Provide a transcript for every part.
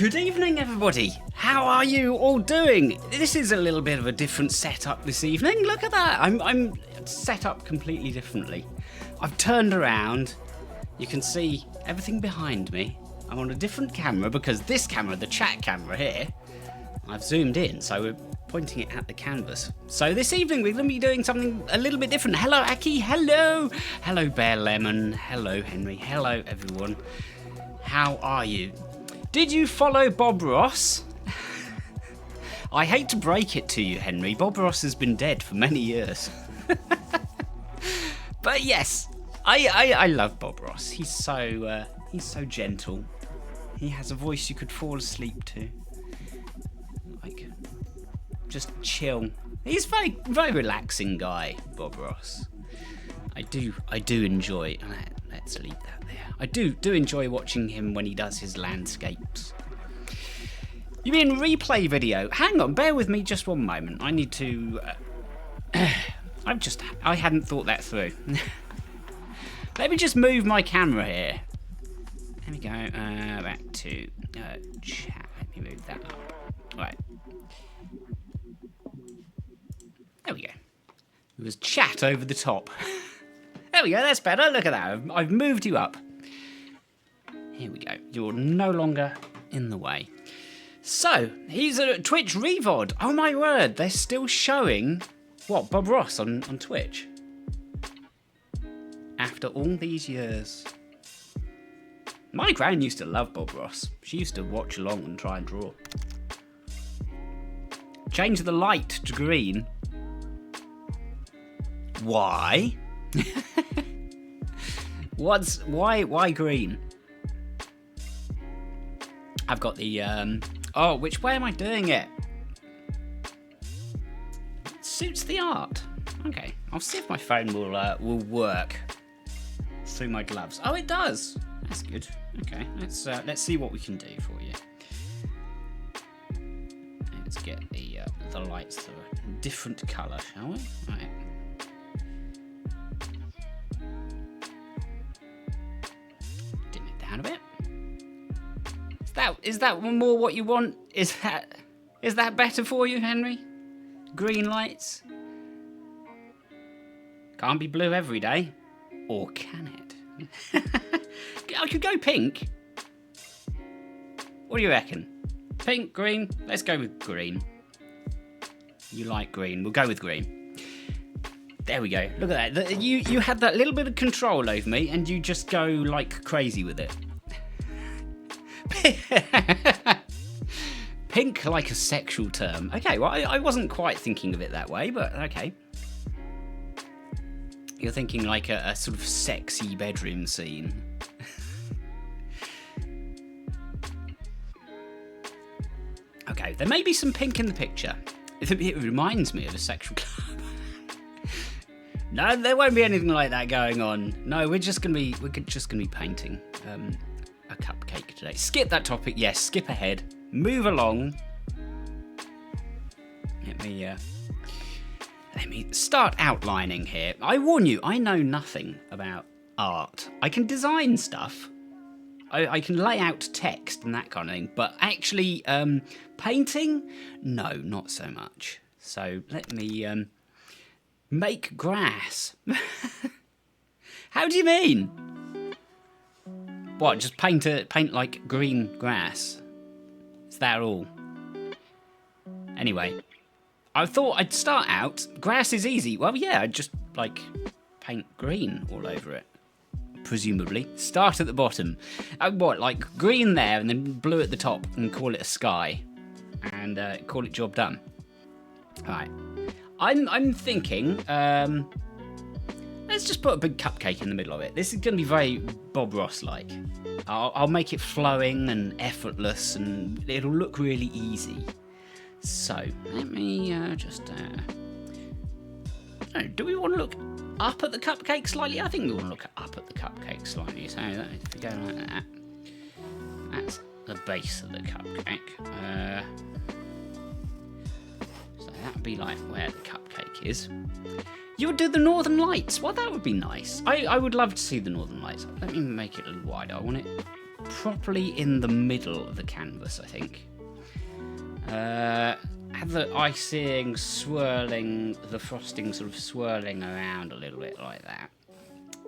Good evening, everybody. How are you all doing? This is a little bit of a different setup this evening. Look at that. I'm set up completely differently. I've turned around. You can see everything behind me. I'm on a different camera because this camera, the chat camera here, I've zoomed in, so we're pointing it at the canvas. So this evening we're going to be doing something a little bit different. Hello, Aki. Hello. Hello, Bear Lemon. Hello, Henry. Hello, everyone. How are you? Did you follow Bob Ross? I hate to break it to you, Henry. Bob Ross has been dead for many years. But yes, I love Bob Ross. He's so gentle. He has a voice you could fall asleep to. Like, just chill. He's a very relaxing guy, Bob Ross. I do enjoy. Let's leave that there. I do enjoy watching him when he does his landscapes. You mean replay video? Hang on, bear with me just one moment. I need to. I hadn't thought that through. Let me just move my camera here. There we go. Back to chat. Let me move that up. Right. There we go. It was chat over the top. There we go. That's better. Look at that. I've moved you up. Here we go. You're no longer in the way. So, he's a Twitch Revod. Oh my word. They're still showing, what, Bob Ross on Twitch? After all these years. My gran used to love Bob Ross. She used to watch along and try and draw. Change the light to green. Why? Why green? I've got the oh, which way am I doing it? It suits the art. Okay, I'll see if my phone will work through my gloves. Oh, it does. That's good. Okay, let's see what we can do for you. Let's get the lights to a different colour, shall we? Right. Dim it down a bit. Is that more what you want? Is that better for you, Henry? Green lights? Can't be blue every day. Or can it? I could go pink. What do you reckon? Pink, green? Let's go with green. You like green. We'll go with green. There we go. Look at that. You had that little bit of control over me and you just go like crazy with it. Pink like a sexual term. Okay, well, I wasn't quite thinking of it that way, but okay. You're thinking like a sort of sexy bedroom scene. Okay, there may be some pink in the picture. It reminds me of a sexual club. No, there won't be anything like that going on. No, we're just gonna be painting a cupcake today. Skip that topic. Yes, skip ahead. Move along. Let me start outlining here. I warn you, I know nothing about art. I can design stuff. I can lay out text and that kind of thing, but actually painting, no, not so much. So let me make grass. How do you mean? What? Just paint like green grass? Is that all? Anyway, I thought I'd start out. Grass is easy. Well, yeah, I'd just like paint green all over it. Presumably. Start at the bottom. What, like green there and then blue at the top and call it a sky. And call it job done. Alright. I'm thinking, let's just put a big cupcake in the middle of it. This is going to be very Bob Ross-like. I'll make it flowing and effortless and it'll look really easy. So, let me do we want to look up at the cupcake slightly? I think we want to look up at the cupcake slightly. So, if we go like that, that's the base of the cupcake. So, that would be like where the cupcake is. You would do the Northern Lights. Well, that would be nice. I would love to see the Northern Lights. Let me make it a little wider. I want it properly in the middle of the canvas, I think. Have the icing swirling, the frosting sort of swirling around a little bit like that.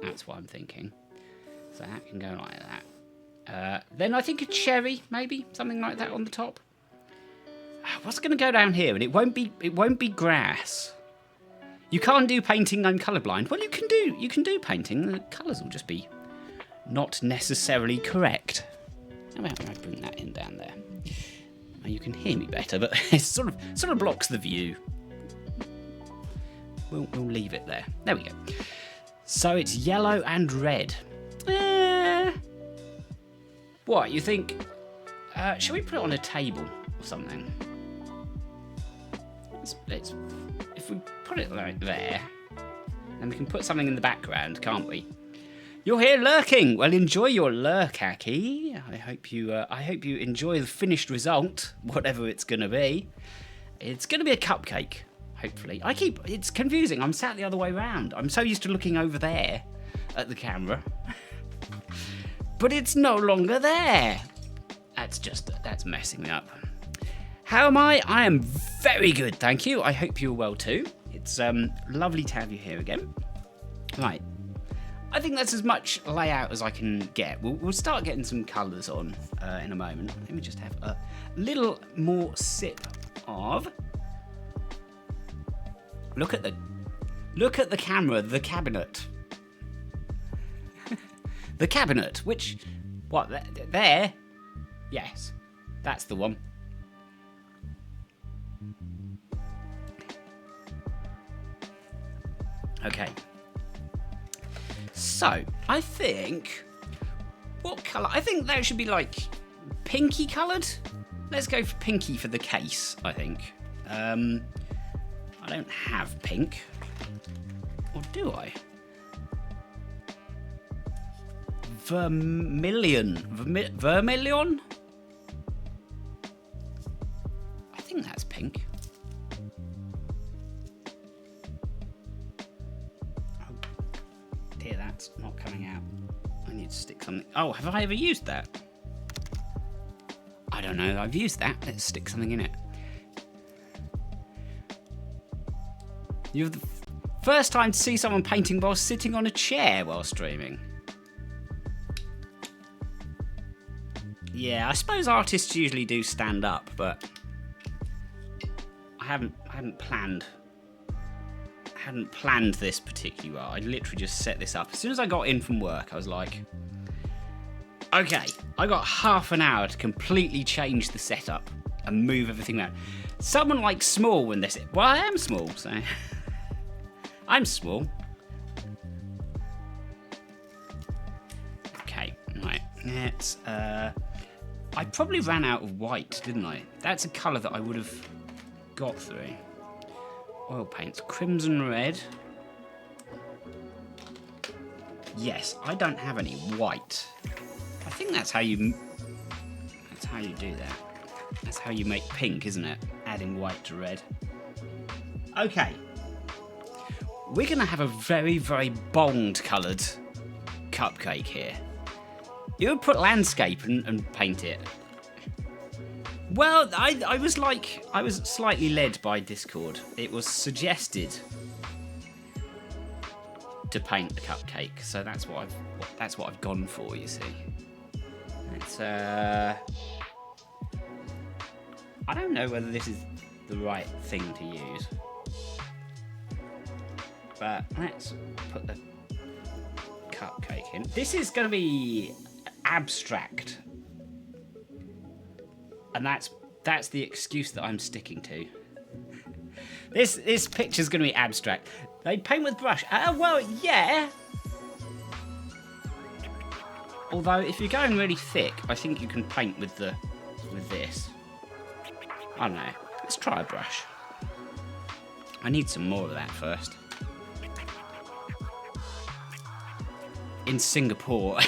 That's what I'm thinking. So that can go like that. Then I think a cherry, maybe something like that on the top. What's going to go down here? And it won't be grass. You can't do painting. I'm colourblind. Well, you can do painting. The colours will just be not necessarily correct. How about I bring that in down there? Now you can hear me better, but it sort of blocks the view. We'll leave it there. There we go. So it's yellow and red. What you think? Shall we put it on a table or something? Let's if we put it like there, then we can put something in the background, can't we? You're here lurking. Well, enjoy your lurk, Aki. I hope you enjoy the finished result, whatever it's going to be. It's going to be a cupcake, hopefully. It's confusing. I'm sat the other way round. I'm so used to looking over there at the camera. But it's no longer there. That's messing me up. How am I? I am very good, thank you. I hope you're well too. It's lovely to have you here again. Right. I think that's as much layout as I can get. We'll start getting some colours on in a moment. Let me just have a little more sip of. Look at the camera, the cabinet. The cabinet, which, what, there? Yes, that's the one. Okay. So, I think, what colour? I think that should be like pinky coloured. Let's go for pinky for the case, I think. I don't have pink. Or do I? Vermilion. Vermilion? I think that's pink. Oh dear, that's not coming out. I need to stick something. Oh, have I ever used that? I don't know. I've used that. Let's stick something in it. You're the first time to see someone painting while sitting on a chair while streaming. Yeah, I suppose artists usually do stand up, but I hadn't planned this particularly well. I literally just set this up. As soon as I got in from work, I was like, okay, I got half an hour to completely change the setup and move everything around. Someone like small when this. Well, I am small, so I'm small. Okay, right. Let's. I probably ran out of white, didn't I? That's a colour that I would have got through. Oil paints, crimson red. Yes, I don't have any white. I think that's how you do that. That's how you make pink, isn't it? Adding white to red. Okay. We're going to have a very, very bold coloured cupcake here. You would put landscape and paint it. Well, I was slightly led by Discord. It was suggested to paint the cupcake, so that's what I've gone for. You see, it's I don't know whether this is the right thing to use, but let's put the cupcake in. This is going to be abstract, and that's the excuse that I'm sticking to. This picture's going to be abstract. They paint with brush. Well, yeah. Although if you're going really thick, I think you can paint with this. I don't know. Let's try a brush. I need some more of that first. In Singapore.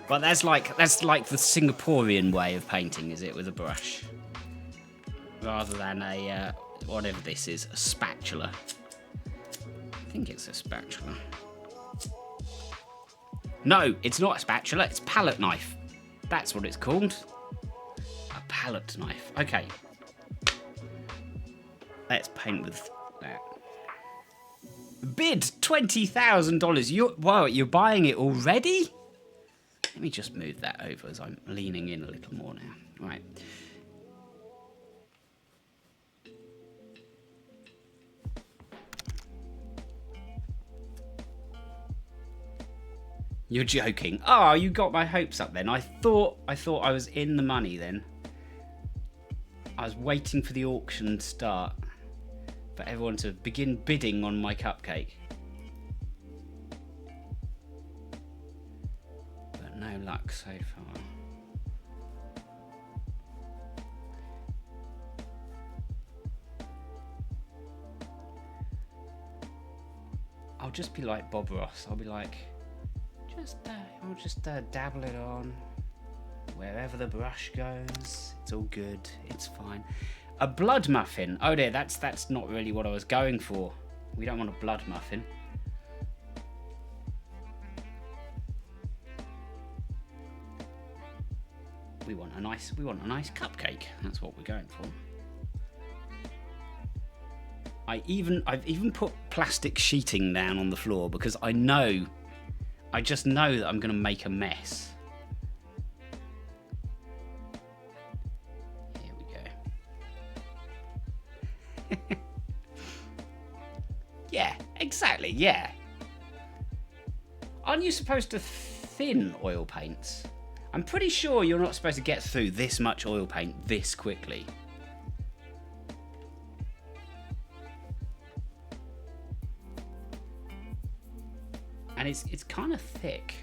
But that's like the Singaporean way of painting, is it, with a brush, rather than a whatever this is, a spatula. I think it's a spatula. No, it's not a spatula, it's palette knife. That's what it's called. A palette knife. Okay. Let's paint with that. Bid $20,000. Wow, you're buying it already? Let me just move that over as I'm leaning in a little more now. Right. You're joking. Oh, you got my hopes up then. I thought I was in the money then. I was waiting for the auction to start. For everyone to begin bidding on my cupcake. But no luck so far. I'll just be like Bob Ross. I'll be like, I'll just dabble it on. Wherever the brush goes, it's all good. It's fine. A blood muffin. Oh dear, that's not really what I was going for. We don't want a blood muffin. We want a nice cupcake. That's what we're going for. I've even put plastic sheeting down on the floor because I just know that I'm going to make a mess. Here we go. Yeah, exactly, yeah. Aren't you supposed to thin oil paints? I'm pretty sure you're not supposed to get through this much oil paint this quickly. And it's kind of thick.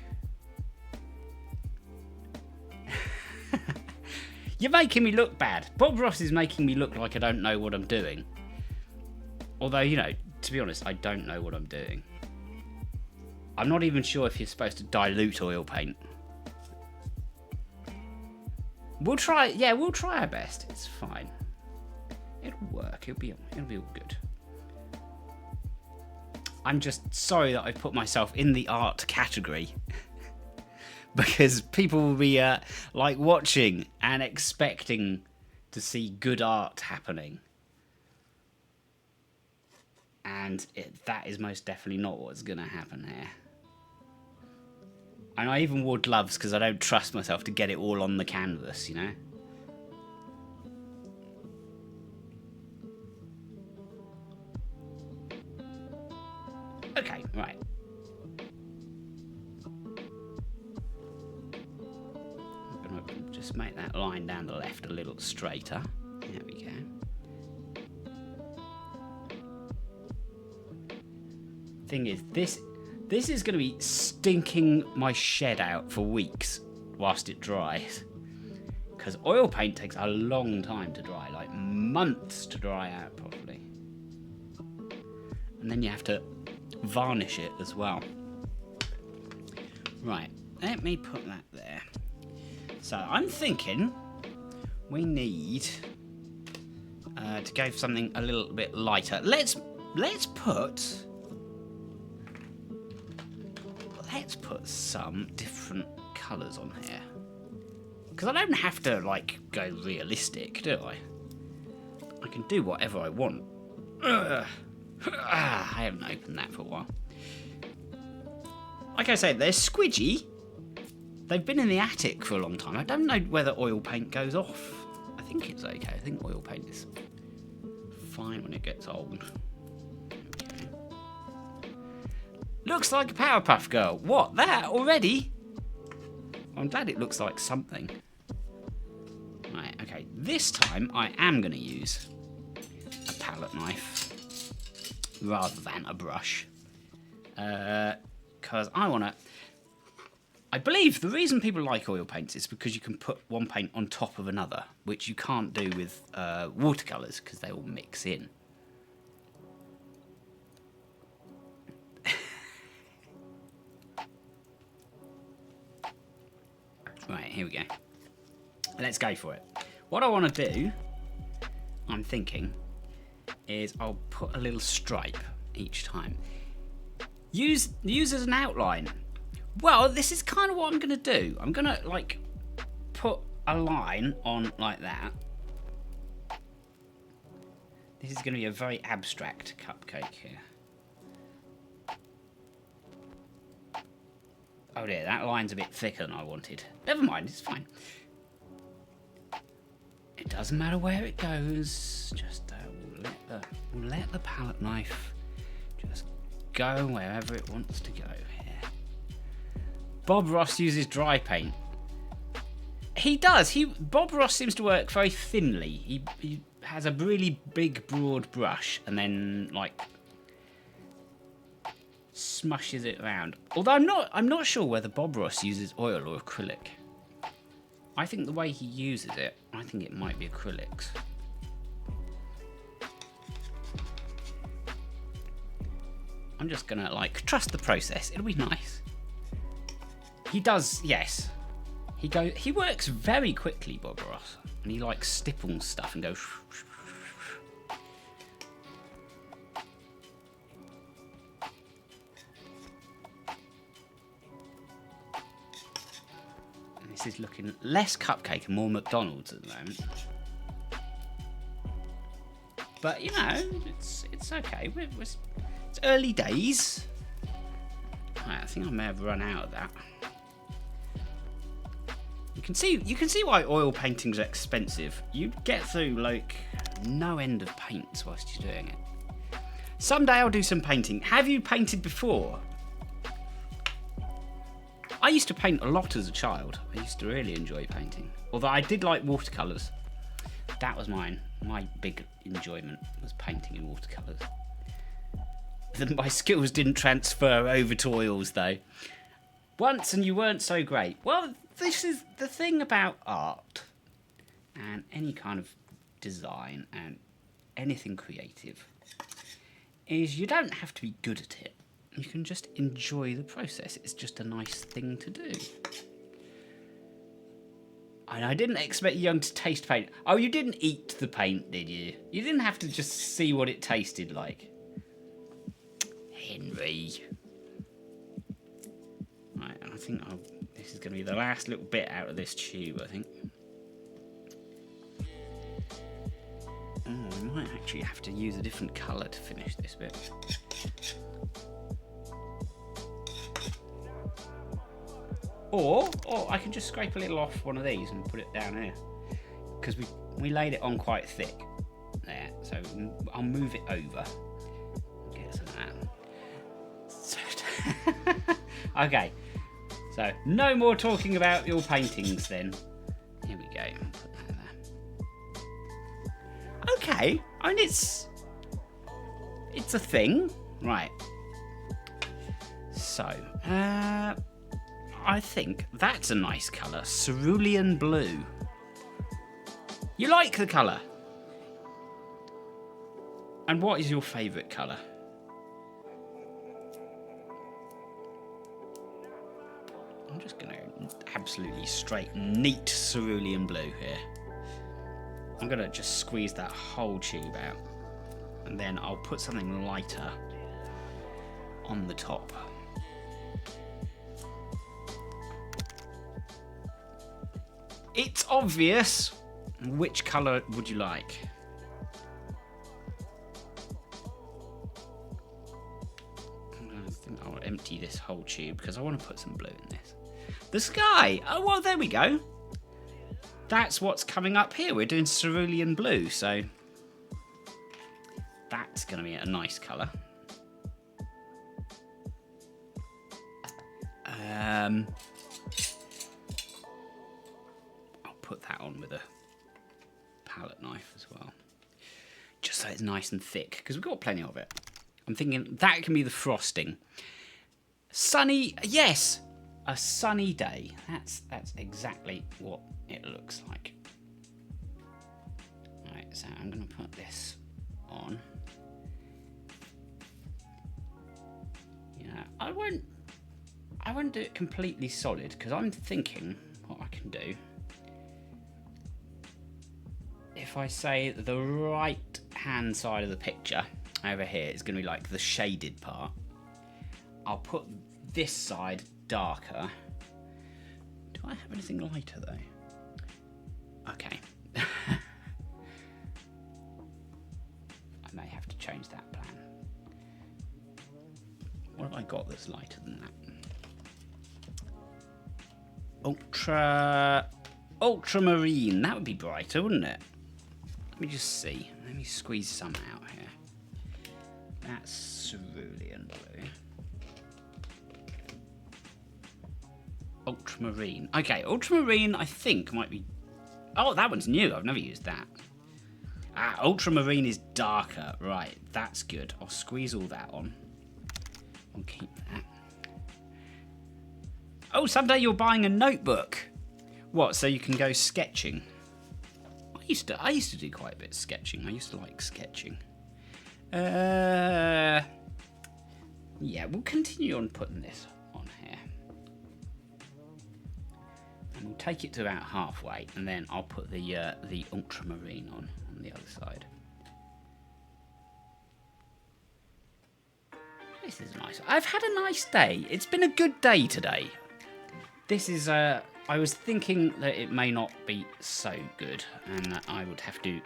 You're making me look bad. Bob Ross is making me look like I don't know what I'm doing. Although, you know, to be honest, I don't know what I'm doing. I'm not even sure if you're supposed to dilute oil paint. We'll try our best. It's fine. It'll work. It'll be all good. I'm just sorry that I put myself in the art category because people will be like watching and expecting to see good art happening, and that is most definitely not what's going to happen here. And I even wore gloves because I don't trust myself to get it all on the canvas, you know. Okay, right. I'm going to just make that line down the left a little straighter. There we go. Thing is, this is going to be stinking my shed out for weeks whilst it dries. Because oil paint takes a long time to dry, like months to dry out properly. And then you have to varnish it as well. Right, let me put that there. So I'm thinking we need to go for something a little bit lighter. Let's put some different colours on here. Because I don't have to like go realistic, do I? I can do whatever I want. I haven't opened that for a while. Like I said, they're squidgy. They've been in the attic for a long time. I don't know whether oil paint goes off. I think it's okay. I think oil paint is fine when it gets old. Okay. Looks like a Powerpuff Girl. What, that already? I'm glad it looks like something. Right, okay. This time I am going to use a palette knife rather than a brush, because I believe the reason people like oil paints is because you can put one paint on top of another, which you can't do with watercolours because they all mix in. Right, here we go. Let's go for it. What I want to do, I'm thinking, is I'll put a little stripe each time. Use as an outline. Well, this is kind of what I'm going to do. I'm going to, like, put a line on like that. This is going to be a very abstract cupcake here. Oh dear, that line's a bit thicker than I wanted. Never mind, it's fine. It doesn't matter where it goes. Just we'll let the palette knife just go wherever it wants to go here. Bob Ross uses dry paint. He does. Bob Ross seems to work very thinly. He has a really big, broad brush and then like smushes it around. Although I'm not sure whether Bob Ross uses oil or acrylic. I think the way he uses it, I think it might be acrylics. I'm just gonna like trust the process. It'll be nice. He does, yes. He works very quickly, Bob Ross, and he like stipples stuff and goes. And this is looking less cupcake and more McDonald's at the moment. But you know, it's okay. It's early days. Right, I think I may have run out of that. You can see why oil paintings are expensive. You get through like no end of paints whilst you're doing it. Someday I'll do some painting. Have you painted before? I used to paint a lot as a child. I used to really enjoy painting. Although I did like watercolours. That was mine. My big enjoyment was painting in watercolours. My skills didn't transfer over to oils though. Once and you weren't so great. Well, this is the thing about art and any kind of design and anything creative is you don't have to be good at it. You can just enjoy the process. It's just a nice thing to do. And I didn't expect Young to taste paint. Oh, you didn't eat the paint, did you? You didn't have to just see what it tasted like. Henry. Right, and I think this is going to be the last little bit out of this tube, I think. Oh, I might actually have to use a different colour to finish this bit. Or I can just scrape a little off one of these and put it down here. Because we laid it on quite thick. There, so I'll move it over. Get some of that. Okay. So, no more talking about your paintings then. Here we go. Put that there. Okay. I mean, it's a thing. Right. So, I think that's a nice colour. Cerulean blue. You like the colour? And what is your favourite colour? I'm just going to absolutely straight, neat cerulean blue here. I'm going to just squeeze that whole tube out. And then I'll put something lighter on the top. It's obvious. Which colour would you like? I think I'll empty this whole tube because I want to put some blue in this. The sky! Oh, well, there we go. That's what's coming up here. We're doing cerulean blue, so that's going to be a nice colour. I'll put that on with a palette knife as well. Just so it's nice and thick, because we've got plenty of it. I'm thinking that can be the frosting. Sunny, yes! A sunny day. That's exactly what it looks like. Right, so I'm going to put this on. Yeah, I won't do it completely solid because I'm thinking what I can do. If I say the right hand side of the picture over here is going to be like the shaded part, I'll put this side darker. Do I have anything lighter though? Okay. I may have to change that plan. What have I got that's lighter than that? Ultramarine. That would be brighter, wouldn't it? Let me just see. Let me squeeze some out here. That's cerulean blue. Ultramarine. Okay, ultramarine I think might be... Oh, that one's new. I've never used that. Ah, ultramarine is darker. Right, that's good. I'll squeeze all that on. I'll keep that. Oh, someday you're buying a notebook. What, so you can go sketching? I used to do quite a bit of sketching. I used to like sketching. Yeah, we'll continue on putting this on here. And we'll take it to about halfway, and then I'll put the ultramarine on the other side. This is nice. I've had a nice day. It's been a good day today. This is, I was thinking that it may not be so good, and that I would have to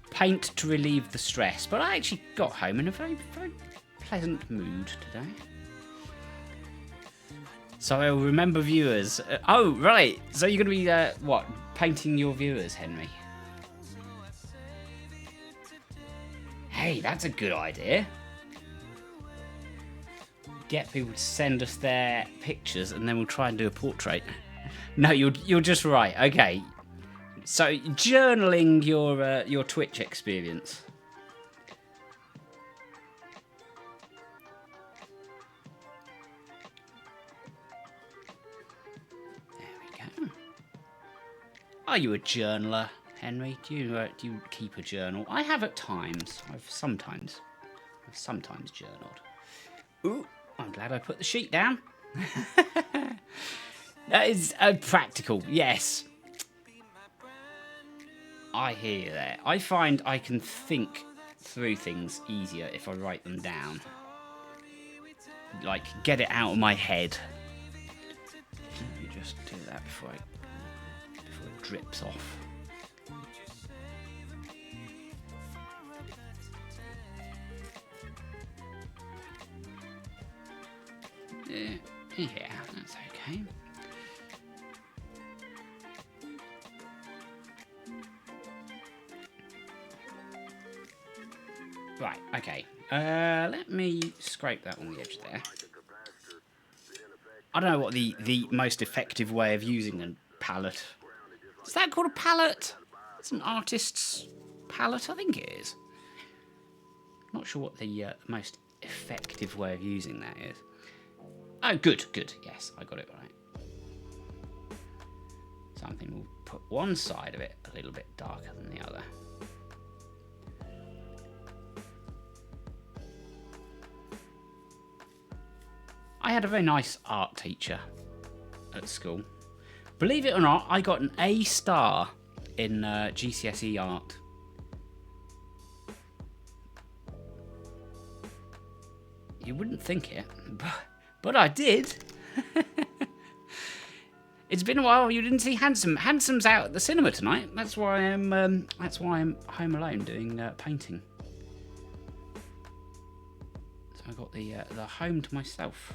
paint to relieve the stress, but I actually got home in a very, very pleasant mood today. So I'll remember viewers. Oh, right. So you're going to be, what, painting your viewers, Henry? Hey, that's a good idea. Get people to send us their pictures, and then we'll try and do a portrait. No, you're just right. Okay. So journaling your Twitch experience. Are you a journaler, Henry? Do you keep a journal? I have at times. I've sometimes journaled. Ooh, I'm glad I put the sheet down. That is practical, yes. I hear you there. I find I can think through things easier if I write them down. Like, get it out of my head. Let me just do that before it drips off. Yeah, that's okay. Right, okay. Let me scrape that on the edge there. I don't know what the most effective way of using a palette. Is that called a palette? It's an artist's palette, I think it is. Not sure what the most effective way of using that is. Oh, good. Yes, I got it right. Something will put one side of it a little bit darker than the other. I had a very nice art teacher at school. Believe it or not, I got an A star in GCSE art. You wouldn't think it, but I did. It's been a while. You didn't see Handsome. Handsome's out at the cinema tonight. That's why I'm home alone doing painting. So I got the home to myself.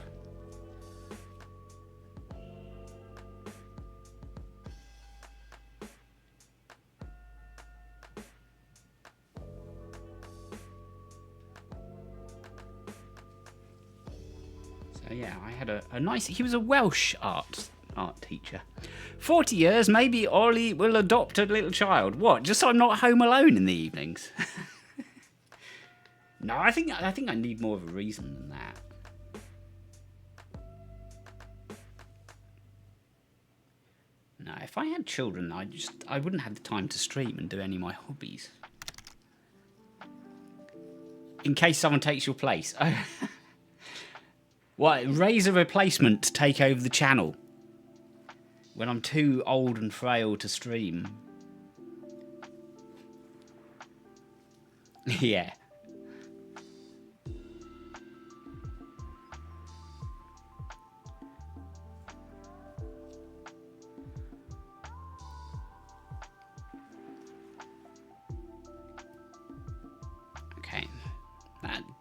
So yeah, I had a nice... He was a Welsh art teacher. 40 years, maybe Ollie will adopt a little child. What? Just so I'm not home alone in the evenings? No, I think I need more of a reason than that. No, if I had children, I wouldn't have the time to stream and do any of my hobbies. In case someone takes your place. What? Raise a replacement to take over the channel when I'm too old and frail to stream. Yeah.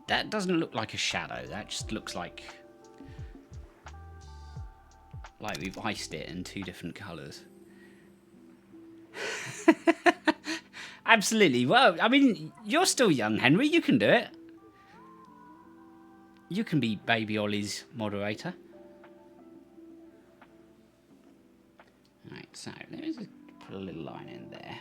That doesn't look like a shadow. That just looks like we've iced it in 2 different colours. Absolutely. Well, I mean, you're still young, Henry. You can do it. You can be Baby Ollie's moderator. Right, so let's just put a little line in there.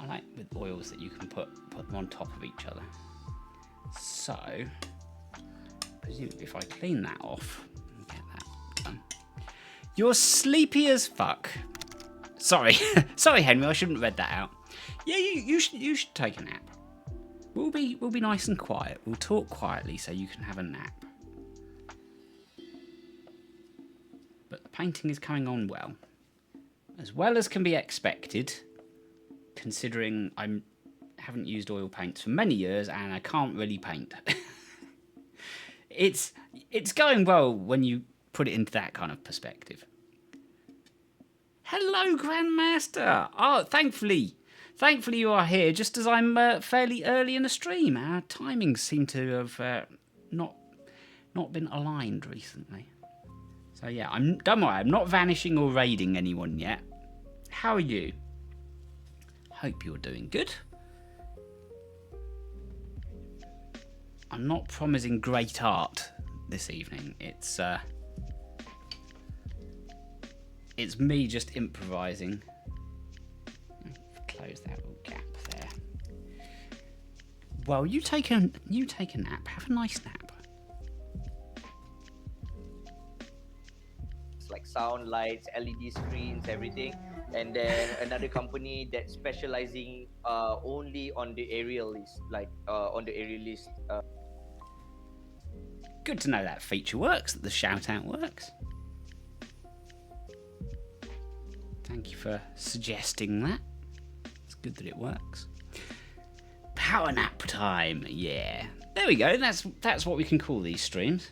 I like with oils that you can put them on top of each other. So, presumably if I clean that off and get that done. You're sleepy as fuck. Sorry, sorry, Henry. I shouldn't have read that out. Yeah, you should take a nap. We'll be nice and quiet. We'll talk quietly so you can have a nap. But the painting is coming on well as can be expected, considering I haven't used oil paints for many years and I can't really paint. It's going well when you put it into that kind of perspective. Hello, Grandmaster. Oh, thankfully you are here just as I'm fairly early in the stream. Our timings seem to have not been aligned recently. So yeah, don't worry, I'm not vanishing or raiding anyone yet. How are you? Hope you're doing good. I'm not promising great art this evening. It's me just improvising. Close that little gap there. Well, you take a nap. Have a nice nap. It's like sound, lights, LED screens, everything. And then another company that's specializing only on the aerial list, Good to know that feature works, that the shout out works. Thank you for suggesting that. It's good that it works. Power nap time, yeah. There we go, that's what we can call these streams.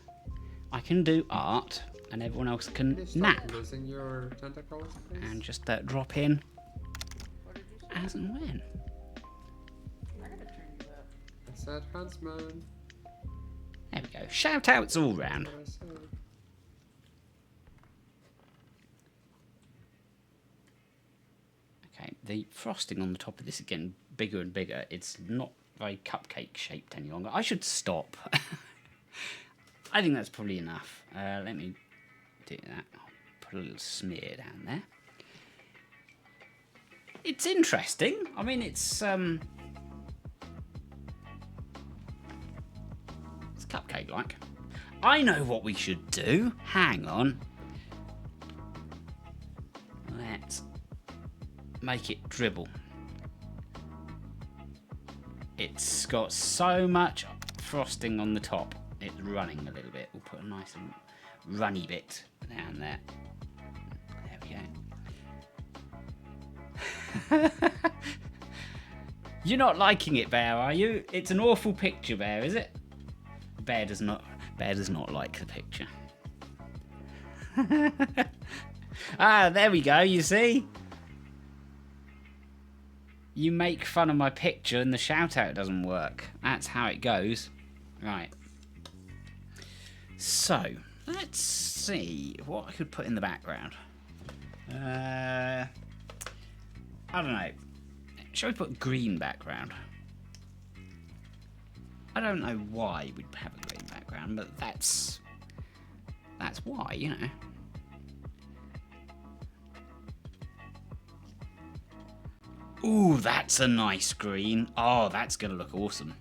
I can do art, and everyone else can nap. Your tentacles, and just drop in as and when. I gotta turn you up. I said Huntsman. There we go. Shout outs all round. Okay, the frosting on the top of this is getting bigger and bigger. It's not very cupcake shaped any longer. I should stop. I think that's probably enough. Let me do that. I'll put a little smear down there. It's interesting. I mean, it's cupcake-like. I know what we should do. Hang on. Let's make it dribble. It's got so much frosting on the top. It's running a little bit. We'll put a nice runny bit down there. There we go. You're not liking it, Bear, are you? It's an awful picture, Bear, is it? Bear does not like the picture. Ah, there we go, you see? You make fun of my picture and the shout out doesn't work. That's how it goes. Right. So, let's see what I could put in the background. I don't know. Shall we put green background? I don't know why we'd have a green background, but that's why, you know. Ooh, that's a nice green. Oh, that's gonna look awesome.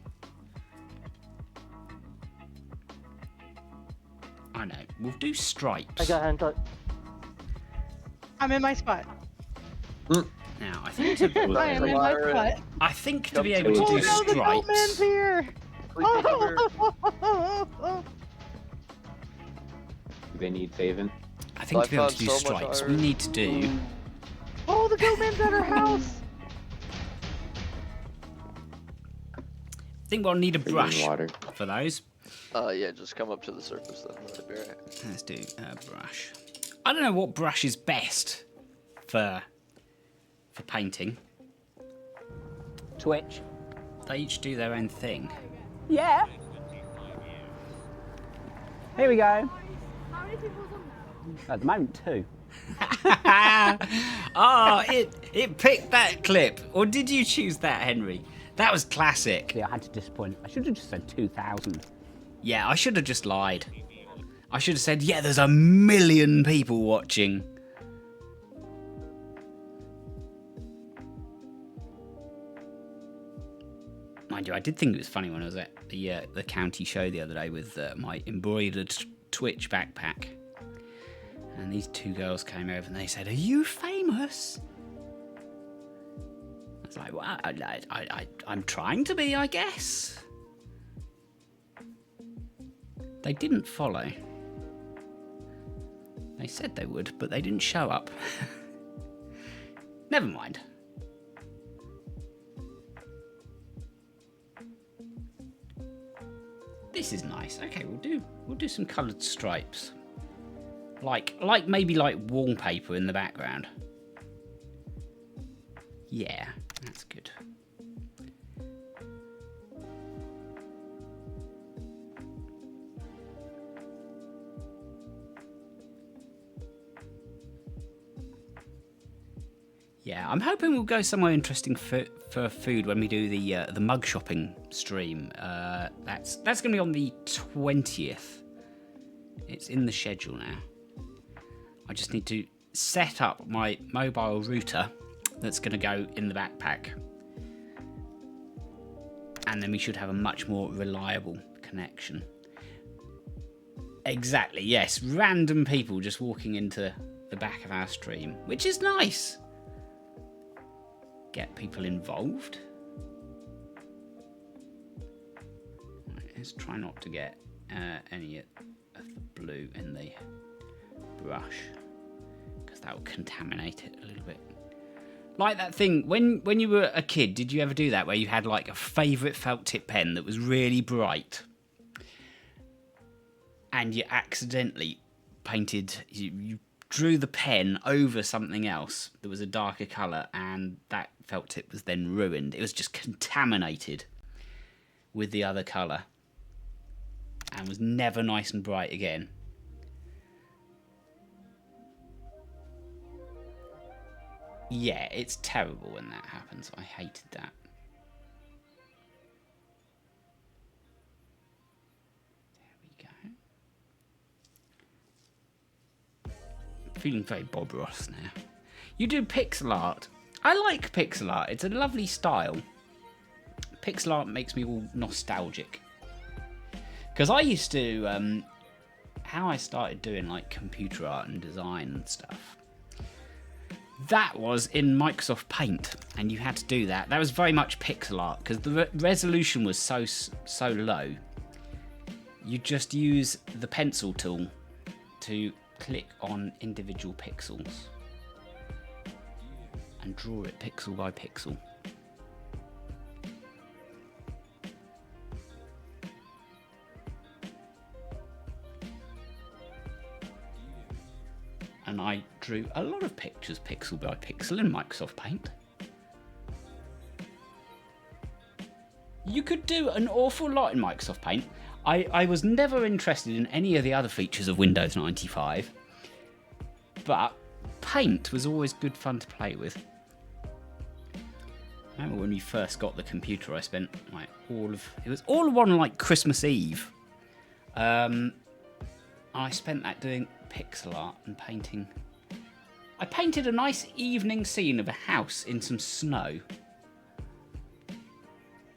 I know. We'll do stripes. I got hand touch. I'm in my spot. Now, I think to, I am in my spot. I think to be able to do Oh no, the goat man's stripes. here! They need saving. I think to be able to do found so much stripes, we iron. need to do. Oh, the goat man's at our house! I think we'll need a brush Water. for those. Yeah, just come up to the surface then. I'll be right. Let's do a brush. I don't know what brush is best for painting. Twitch. They each do their own thing. Yeah. Here we go. How many people's on there? At the moment, 2. Oh, it picked that clip. Or did you choose that, Henry? That was classic. Yeah, I had to disappoint. I should have just said 2,000. Yeah, I should have just lied. I should have said, yeah, there's 1 million people watching. Mind you, I did think it was funny when I was at the county show the other day with my embroidered Twitch backpack. And these 2 girls came over and they said, "Are you famous?" I was like, well, I'm trying to be, I guess. They didn't follow. They said they would, but they didn't show up. Never mind. This is nice. Okay, we'll do some coloured stripes. Like maybe like wallpaper in the background. Yeah, that's good. Yeah, I'm hoping we'll go somewhere interesting for food when we do the mug shopping stream. That's going to be on the 20th. It's in the schedule now. I just need to set up my mobile router that's going to go in the backpack. And then we should have a much more reliable connection. Exactly, yes. Random people just walking into the back of our stream, which is nice. Get people involved. Right, let's try not to get any of the blue in the brush, because that will contaminate it a little bit. Like that thing, when you were a kid, did you ever do that where you had like a favourite felt tip pen that was really bright and you accidentally painted, you drew the pen over something else that was a darker colour, and that felt tip was then ruined. It was just contaminated with the other colour and was never nice and bright again. Yeah, it's terrible when that happens. I hated that. There we go. Feeling very Bob Ross now. You do pixel art. I like pixel art. It's a lovely style. Pixel art makes me all nostalgic. Because I used to, how I started doing like computer art and design and stuff, that was in Microsoft Paint, and you had to do that. That was very much pixel art because the resolution was so low. You just use the pencil tool to click on individual pixels and draw it pixel by pixel. And I drew a lot of pictures pixel by pixel in Microsoft Paint. You could do an awful lot in Microsoft Paint. I was never interested in any of the other features of Windows 95, but Paint was always good fun to play with. I remember when we first got the computer, I spent like it was all on like Christmas Eve. I spent that doing pixel art and painting. I painted a nice evening scene of a house in some snow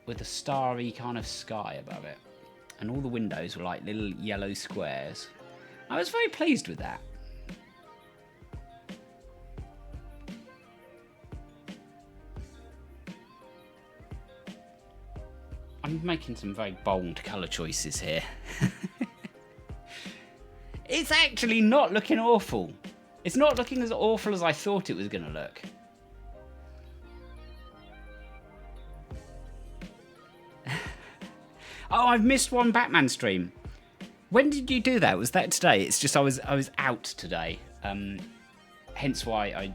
with a starry kind of sky above it, and all the windows were like little yellow squares. I was very pleased with that. I'm making some very bold colour choices here. It's actually not looking awful. It's not looking as awful as I thought it was going to look. Oh, I've missed one Batman stream. When did you do that? Was that today? It's just I was out today. Hence why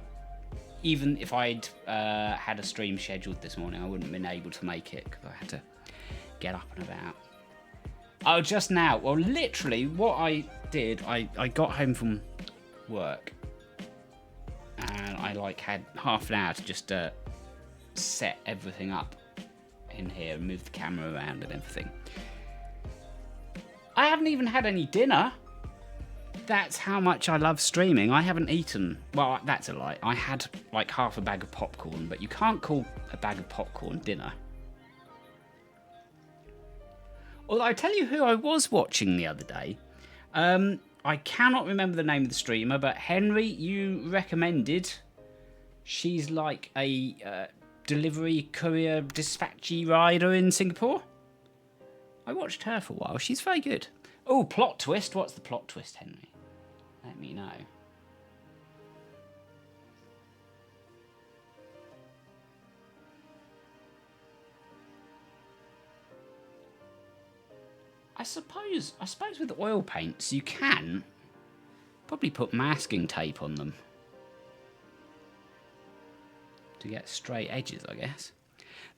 even if I'd had a stream scheduled this morning, I wouldn't have been able to make it because I had to get up and about. Oh, just now. Well, literally, what I did, I got home from work, and I like had half an hour to just set everything up in here and move the camera around and everything. I haven't even had any dinner. That's how much I love streaming. I haven't eaten. Well, that's a lie. I had like half a bag of popcorn, but you can't call a bag of popcorn dinner. Although I tell you who I was watching the other day. I cannot remember the name of the streamer, but Henry, you recommended. She's like a delivery courier dispatchy rider in Singapore. I watched her for a while. She's very good. Oh, plot twist. What's the plot twist, Henry? Let me know. I suppose with oil paints you can probably put masking tape on them to get straight edges, I guess.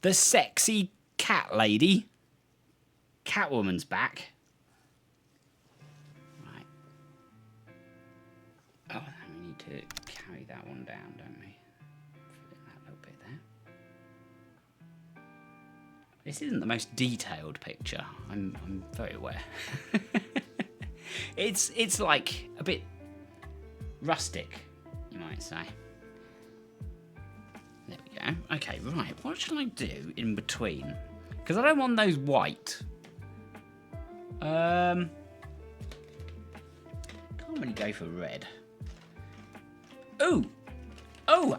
The sexy cat lady. Catwoman's back. Right. Oh, we need to carry that one down, don't we? Fill in that little bit there. This isn't the most detailed picture. I'm very aware. It's like a bit rustic, you might say. There we go. Okay, right. What should I do in between? Because I don't want those white. Can't really go for red. Oh,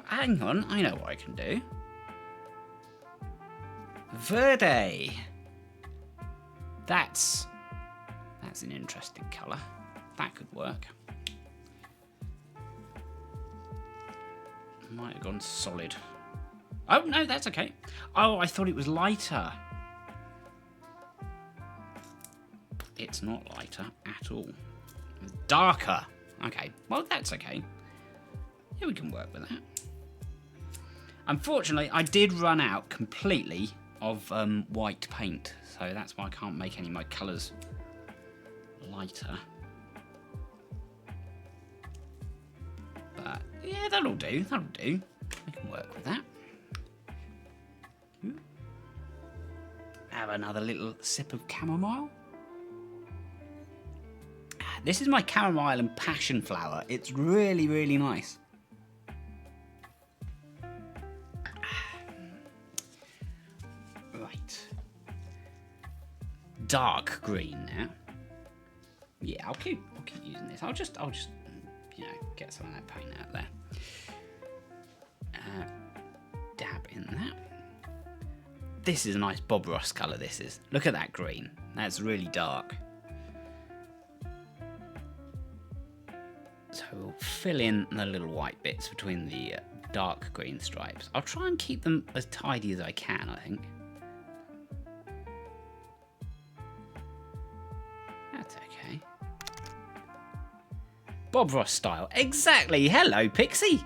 hang on. I know what I can do. Verde. That's an interesting colour. That could work. Might have gone solid. Oh no, that's okay. Oh, I thought it was lighter. It's not lighter at all. It's darker. Okay, well that's okay. Yeah, we can work with that. Unfortunately, I did run out completely of white paint, so that's why I can't make any of my colours lighter. But yeah, that'll do. That'll do. We can work with that. Have another little sip of chamomile. This is my chamomile and passion flower. It's really, really nice. Right. Dark green now. Yeah, I'll keep using this. I'll just you know, get some of that paint out there. Dab in that. This is a nice Bob Ross colour, this is. Look at that green. That's really dark. So we'll fill in the little white bits between the dark green stripes. I'll try and keep them as tidy as I can, I think. That's okay. Bob Ross style. Exactly. Hello, Pixie.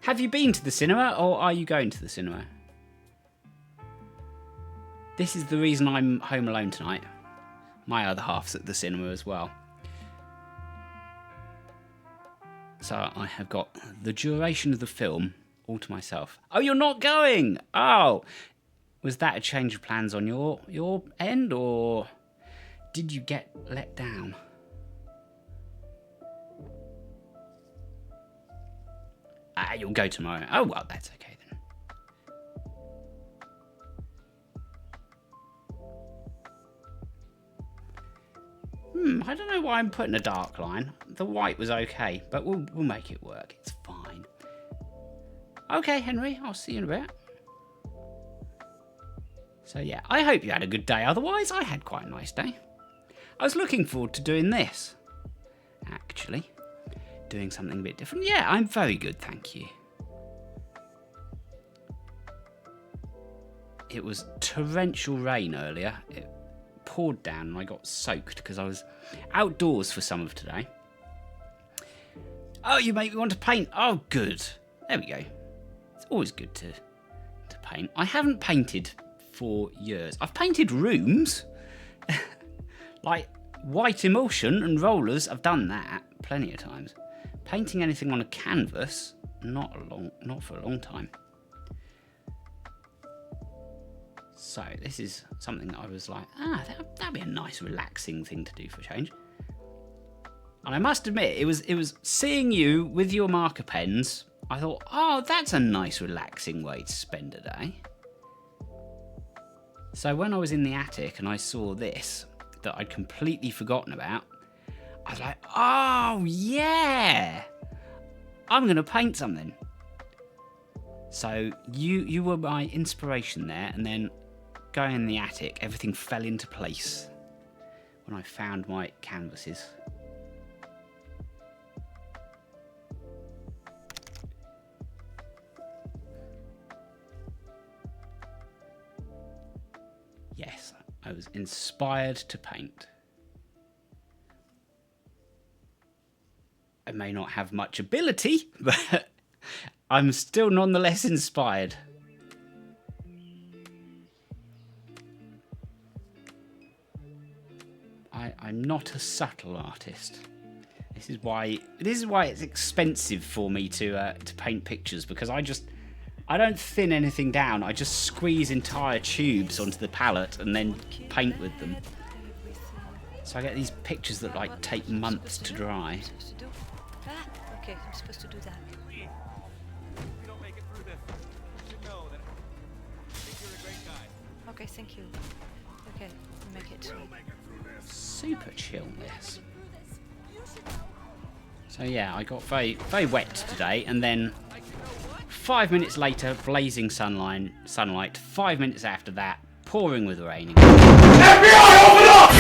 Have you been to the cinema or are you going to the cinema? This is the reason I'm home alone tonight. My other half's at the cinema as well. So I have got the duration of the film all to myself. Oh, you're not going? Oh, was that a change of plans on your end, or did you get let down? Ah, you'll go tomorrow. Oh, well, that's okay then. I don't know why I'm putting a dark line. The white was okay, but we'll make it work. It's fine. Okay, Henry, I'll see you in a bit. So yeah, I hope you had a good day. Otherwise, I had quite a nice day. I was looking forward to doing this, actually. Doing something a bit different. Yeah, I'm very good, thank you. It was torrential rain earlier. It poured down and I got soaked because I was outdoors for some of today. Oh, you make me want to paint. Oh, good. There we go. always good to paint. I haven't painted for years. I've painted rooms, like white emulsion and rollers. I've done that plenty of times. Painting anything on a canvas, not for a long time. So this is something that I was like, that'd be a nice relaxing thing to do for a change. And I must admit, it was seeing you with your marker pens. I thought, oh, that's a nice relaxing way to spend a day. So when I was in the attic and I saw this that I'd completely forgotten about, I was like, oh yeah, I'm gonna paint something. So you were my inspiration there, and then going in the attic, everything fell into place when I found my canvases. Yes, I was inspired to paint. I may not have much ability, but I'm still nonetheless inspired. I'm not a subtle artist. This is why it's expensive for me to paint pictures, because I don't thin anything down. I just squeeze entire tubes onto the palette and then paint with them. So I get these pictures that like take months to dry. Okay, I'm supposed to do that. Okay, thank you. Okay, we'll make it through. Super chill, this. So yeah, I got very, very wet today, and then 5 minutes later, blazing sunlight. 5 minutes after that, pouring with rain. FBI, open up!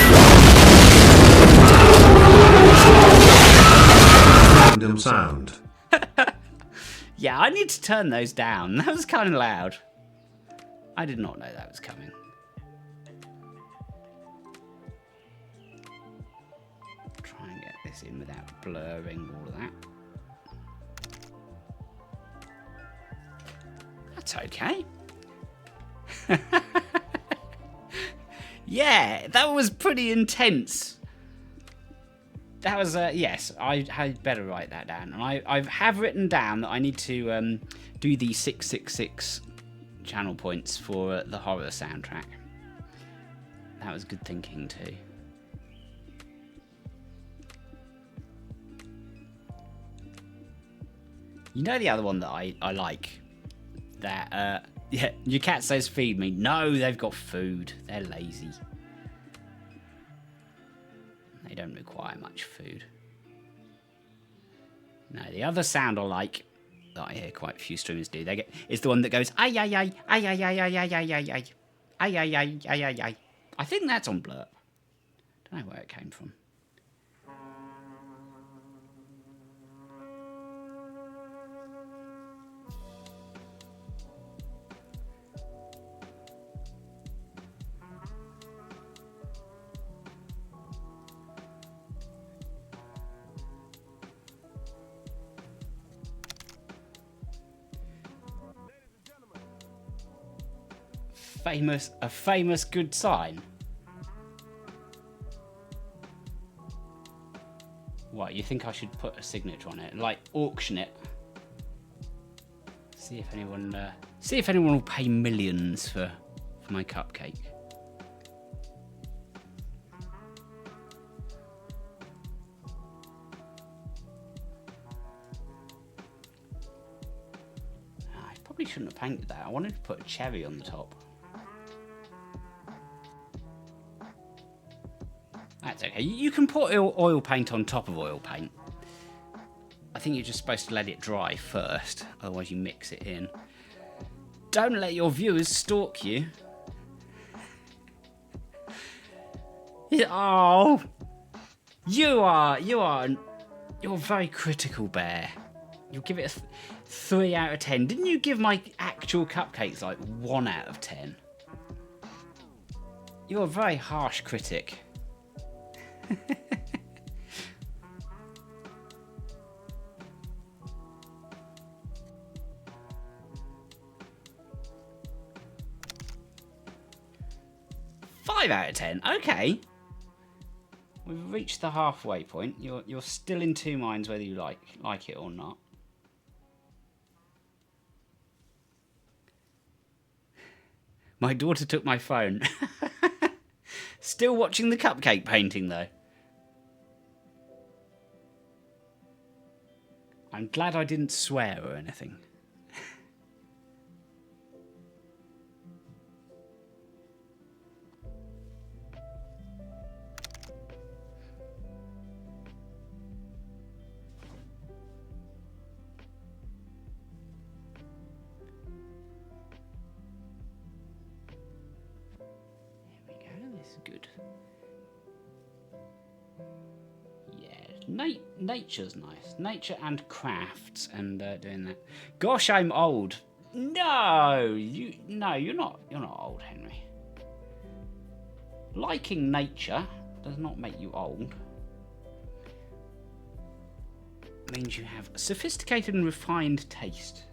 Random sound. Yeah, I need to turn those down. That was kind of loud. I did not know that was coming. Try and get this in without blurring all of that. That's okay. Yeah, that was pretty intense. That was, yes, I better write that down. And I have written down that I need to do the 666 channel points for the horror soundtrack. That was good thinking too. You know the other one that I like? That, yeah, your cat says feed me. No, they've got food. They're lazy. They don't require much food. No, the other sound I like, that I hear quite a few streamers do, is the one that goes, ay, ay, ay, ay, ay, ay, ay, ay, ay, ay, ay, ay, ay, ay, ay, ay, ay. I think that's on Blurp. Don't know where it came from. A famous good sign. What, you think I should put a signature on it, like auction it? See if anyone will pay millions for my cupcake. I probably shouldn't have painted that. I wanted to put a cherry on the top. That's okay. You can put oil paint on top of oil paint. I think you're just supposed to let it dry first, otherwise you mix it in. Don't let your viewers stalk you. Oh, you're a very critical bear. You'll give it a 3 out of 10. Didn't you give my actual cupcakes like 1 out of 10? You're a very harsh critic. 5 out of 10. Okay. We've reached the halfway point. You're still in two minds whether you like it or not. My daughter took my phone. Still watching the cupcake painting though. I'm glad I didn't swear or anything. Good. Yeah, nature's nice. Nature and crafts and doing that. Gosh, I'm old. No, you're not old, Henry. Liking nature does not make you old. It means you have sophisticated and refined taste.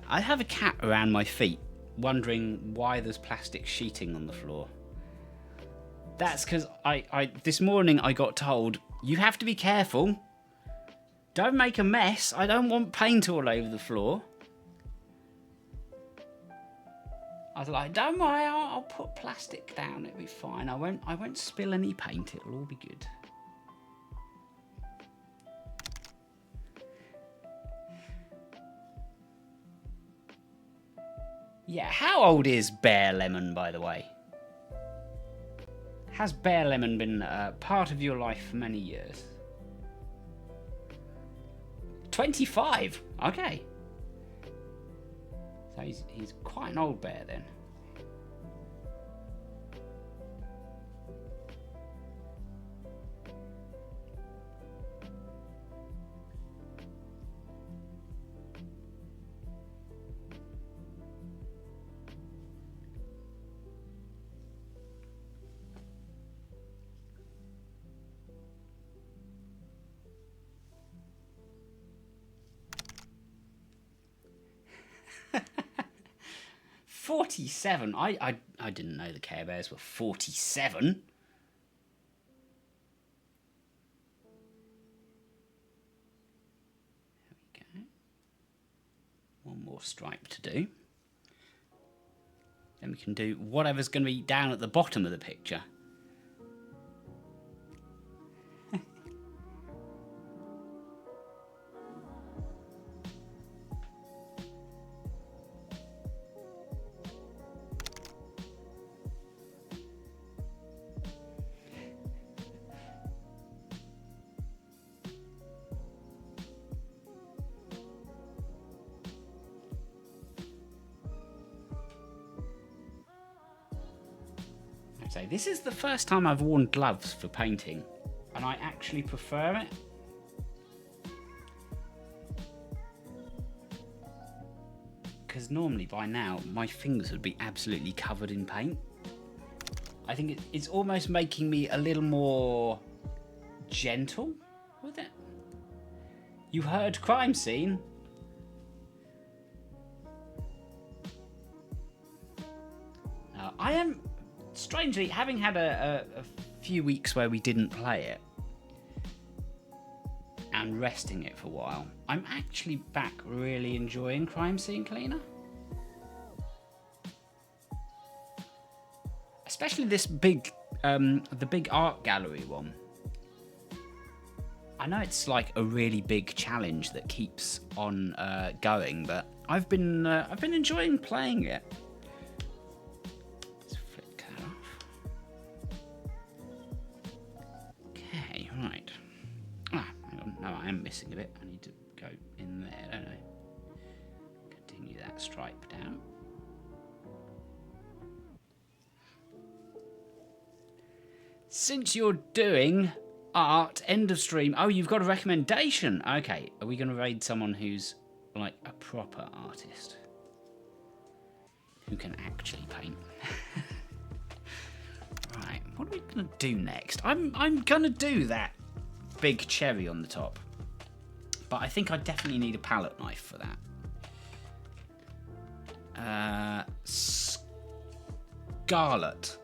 I have a cat around my feet, wondering why there's plastic sheeting on the floor. That's because this morning I got told, you have to be careful. Don't make a mess. I don't want paint all over the floor. I was like, don't worry, I'll put plastic down. It'll be fine. I won't spill any paint. It'll all be good. Yeah, how old is Bear Lemon, by the way? Has Bear Lemon been part of your life for many years? 25? Okay. So he's quite an old bear then. $47. I didn't know the Care Bears were 47. There we go. One more stripe to do. Then we can do whatever's going to be down at the bottom of the picture. So this is the first time I've worn gloves for painting, and I actually prefer it. Because normally by now my fingers would be absolutely covered in paint. I think it's almost making me a little more gentle with it. You heard crime scene. I am, strangely, having had a few weeks where we didn't play it and resting it for a while, I'm actually back really enjoying Crime Scene Cleaner. Especially this big, the big art gallery one. I know it's like a really big challenge that keeps on going, but I've been enjoying playing it. Let's flick that off. Okay, right. Ah, hang on. No, I am missing a bit. I need to go in there, don't I? Continue that stripe down. Since you're doing art, end of stream. Oh, you've got a recommendation. Okay, are we going to raid someone who's like a proper artist? Who can actually paint? Right, what are we going to do next? I'm going to do that big cherry on the top. But I think I definitely need a palette knife for that. Scarlet.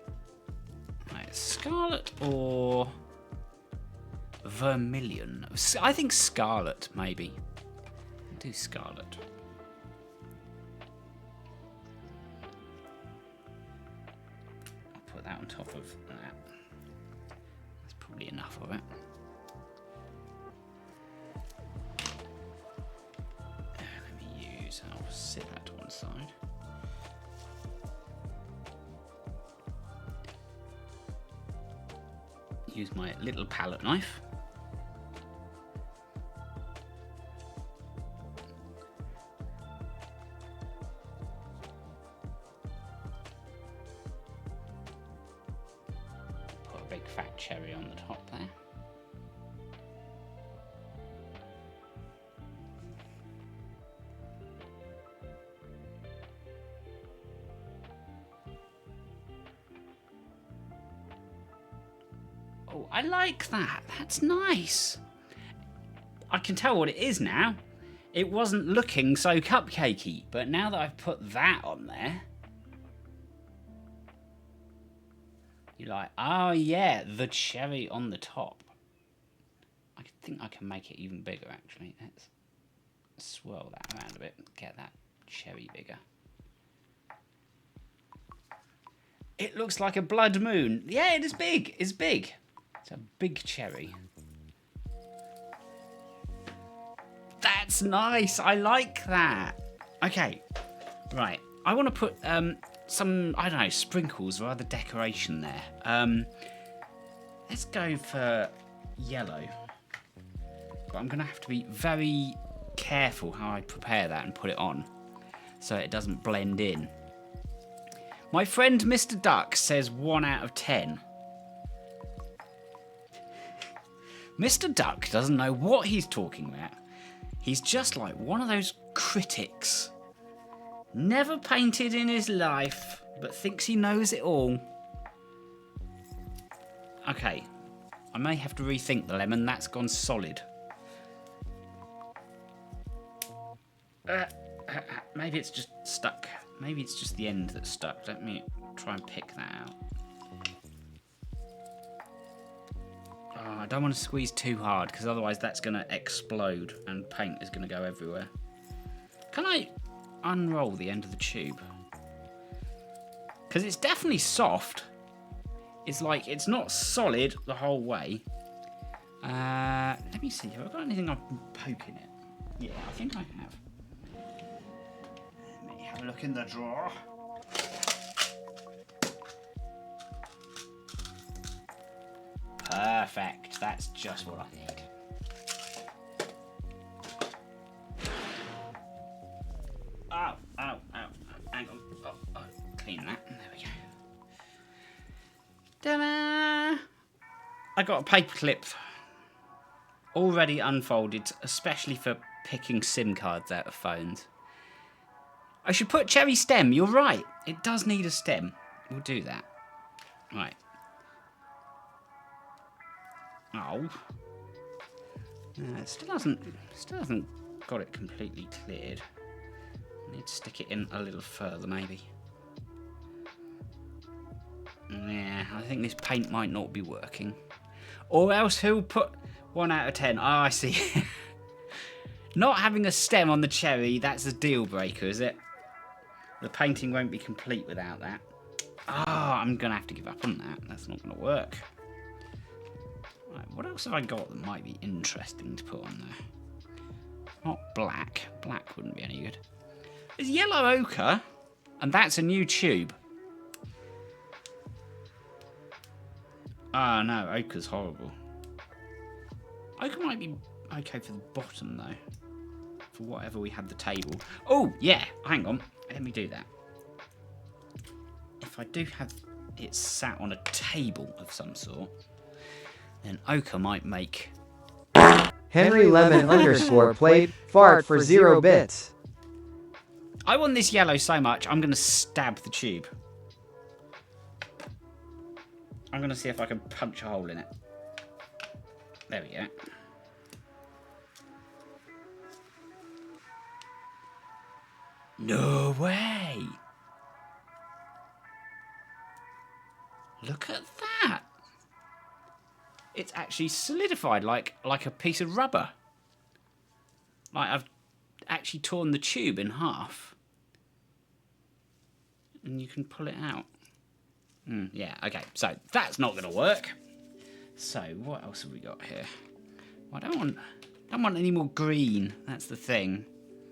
Right, scarlet or vermilion? I think scarlet, maybe. Do scarlet. I'll put that on top of that. That's probably enough of it. Let me use, I'll sit that to one side. Use my little palette knife. Put a big fat cherry on the top there. Oh, I like that. That's nice. I can tell what it is now. It wasn't looking so cupcakey, but now that I've put that on there, you're like, oh yeah, the cherry on the top. I think I can make it even bigger, actually. Let's swirl that around a bit, get that cherry bigger. It looks like a blood moon. Yeah, it is big. It's big. It's a big cherry. That's nice. I like that. Okay. Right. I want to put some, I don't know, sprinkles or other decoration there. Let's go for yellow. But I'm going to have to be very careful how I prepare that and put it on so it doesn't blend in. My friend Mr. Duck says 1 out of 10. Mr. Duck doesn't know what he's talking about. He's just like one of those critics. Never painted in his life, but thinks he knows it all. Okay, I may have to rethink the lemon. That's gone solid. Maybe it's just stuck. Maybe it's just the end that's stuck. Let me try and pick that out. Oh, I don't want to squeeze too hard because otherwise that's going to explode and paint is going to go everywhere. Can I unroll the end of the tube? Because it's definitely soft. It's like, it's not solid the whole way. Let me see, have I got anything I can poke in it? Yeah, I think I have. Let me have a look in the drawer. Perfect, that's just what I need. Oh, hang on. Oh, clean that. There we go. Ta-da! I got a paper clip already unfolded, especially for picking SIM cards out of phones. I should put cherry stem, you're right. It does need a stem. We'll do that. Right. Oh. It still hasn't got it completely cleared. I need to stick it in a little further, maybe. Yeah, I think this paint might not be working. Or else he'll put 1 out of 10. Oh, I see. Not having a stem on the cherry, that's a deal breaker, is it? The painting won't be complete without that. Ah, oh, I'm going to have to give up on that. That's not going to work. Right, what else have I got that might be interesting to put on there? Not black. Black wouldn't be any good. There's yellow ochre, and that's a new tube. Ah, no, ochre's horrible. Ochre might be okay for the bottom, though. For whatever we had the table. Oh, yeah, hang on. Let me do that. If I do have it sat on a table of some sort, then ochre might make... Henry Lemon _ played fart for 0 bits. I want this yellow so much, I'm going to stab the tube. I'm going to see if I can punch a hole in it. There we go. No way! Look at that! It's actually solidified like a piece of rubber. Like I've actually torn the tube in half. And you can pull it out. Yeah, okay, so that's not going to work. So, what else have we got here? Well, I don't want any more green. That's the thing.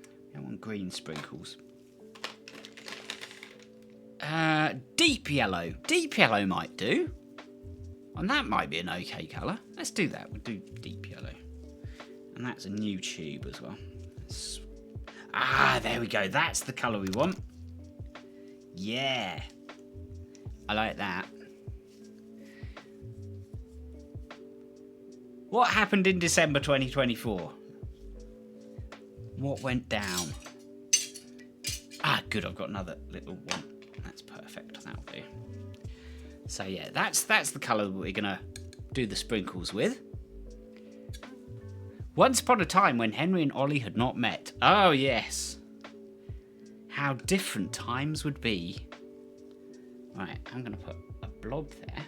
I don't want green sprinkles. Deep yellow. Deep yellow might do. And that might be an okay colour. Let's do that. We'll do deep yellow. And that's a new tube as well. There we go. That's the colour we want. Yeah. I like that. What happened in December 2024? What went down? Good. I've got another little one. That's perfect. That'll do. So yeah, that's the colour that we're gonna do the sprinkles with. Once upon a time when Henry and Ollie had not met. Oh yes. How different times would be. Right, I'm gonna put a blob there.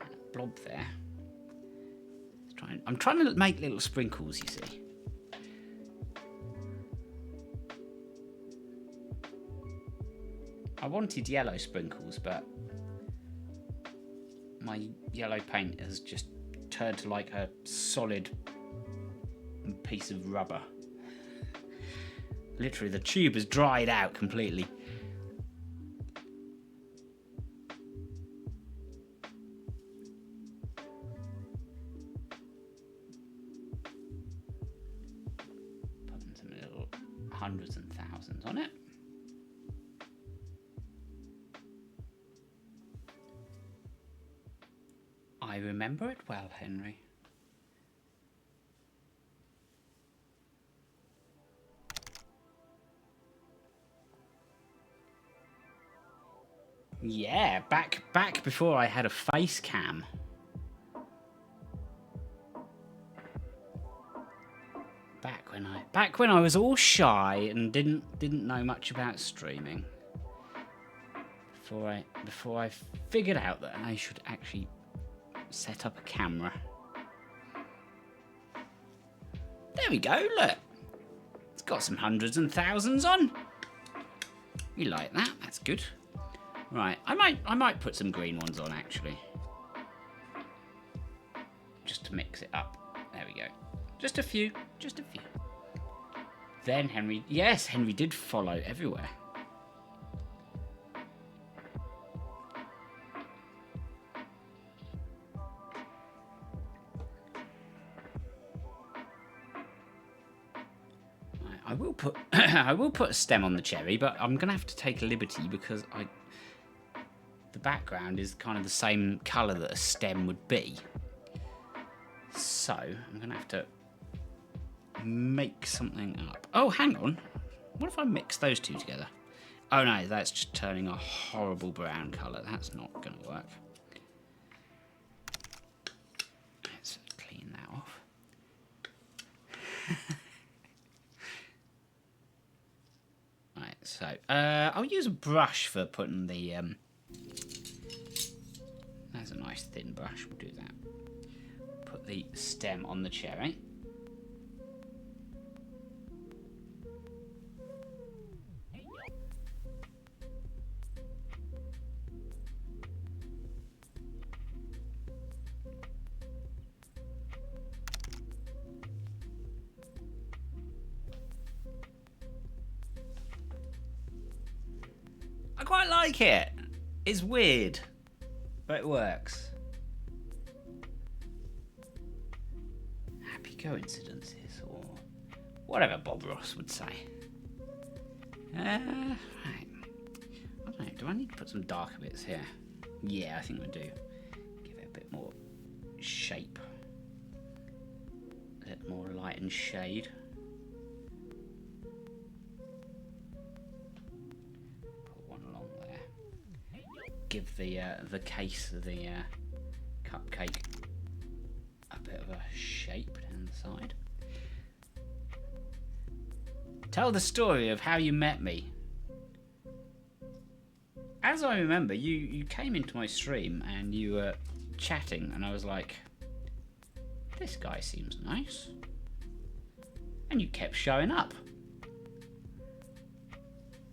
And a blob there. I'm trying to make little sprinkles, you see. I wanted yellow sprinkles, but my yellow paint has just turned to like a solid piece of rubber. Literally, the tube has dried out completely. Putting some little hundreds and thousands on it. I remember it well, Henry. Yeah, back before I had a face cam. Back when I was all shy and didn't know much about streaming. Before I figured out that I should actually set up a camera. There we go, look. It's got some hundreds and thousands on. You like that? That's good. Right, I might put some green ones on actually. Just to mix it up. There we go. Just a few. Then Henry did follow everywhere. I will put a stem on the cherry, but I'm gonna have to take a liberty because the background is kind of the same colour that a stem would be. So I'm gonna have to make something up. Oh, hang on. What if I mix those two together? Oh no, that's just turning a horrible brown colour. That's not gonna work. Let's clean that off. Right, so I'll use a brush for putting the that's a nice thin brush, we'll do that. Put the stem on the cherry. I quite like it. It's weird, but it works. Happy coincidences, or whatever Bob Ross would say. Right. I don't know, do I need to put some darker bits here? Yeah, I think I do. Give it a bit more shape. A bit more light and shade. Give the case of the cupcake a of a shape down the side. Tell the story of how you met me. As I remember, you came into my stream and you were chatting, and I was like, this guy seems nice. And you kept showing up.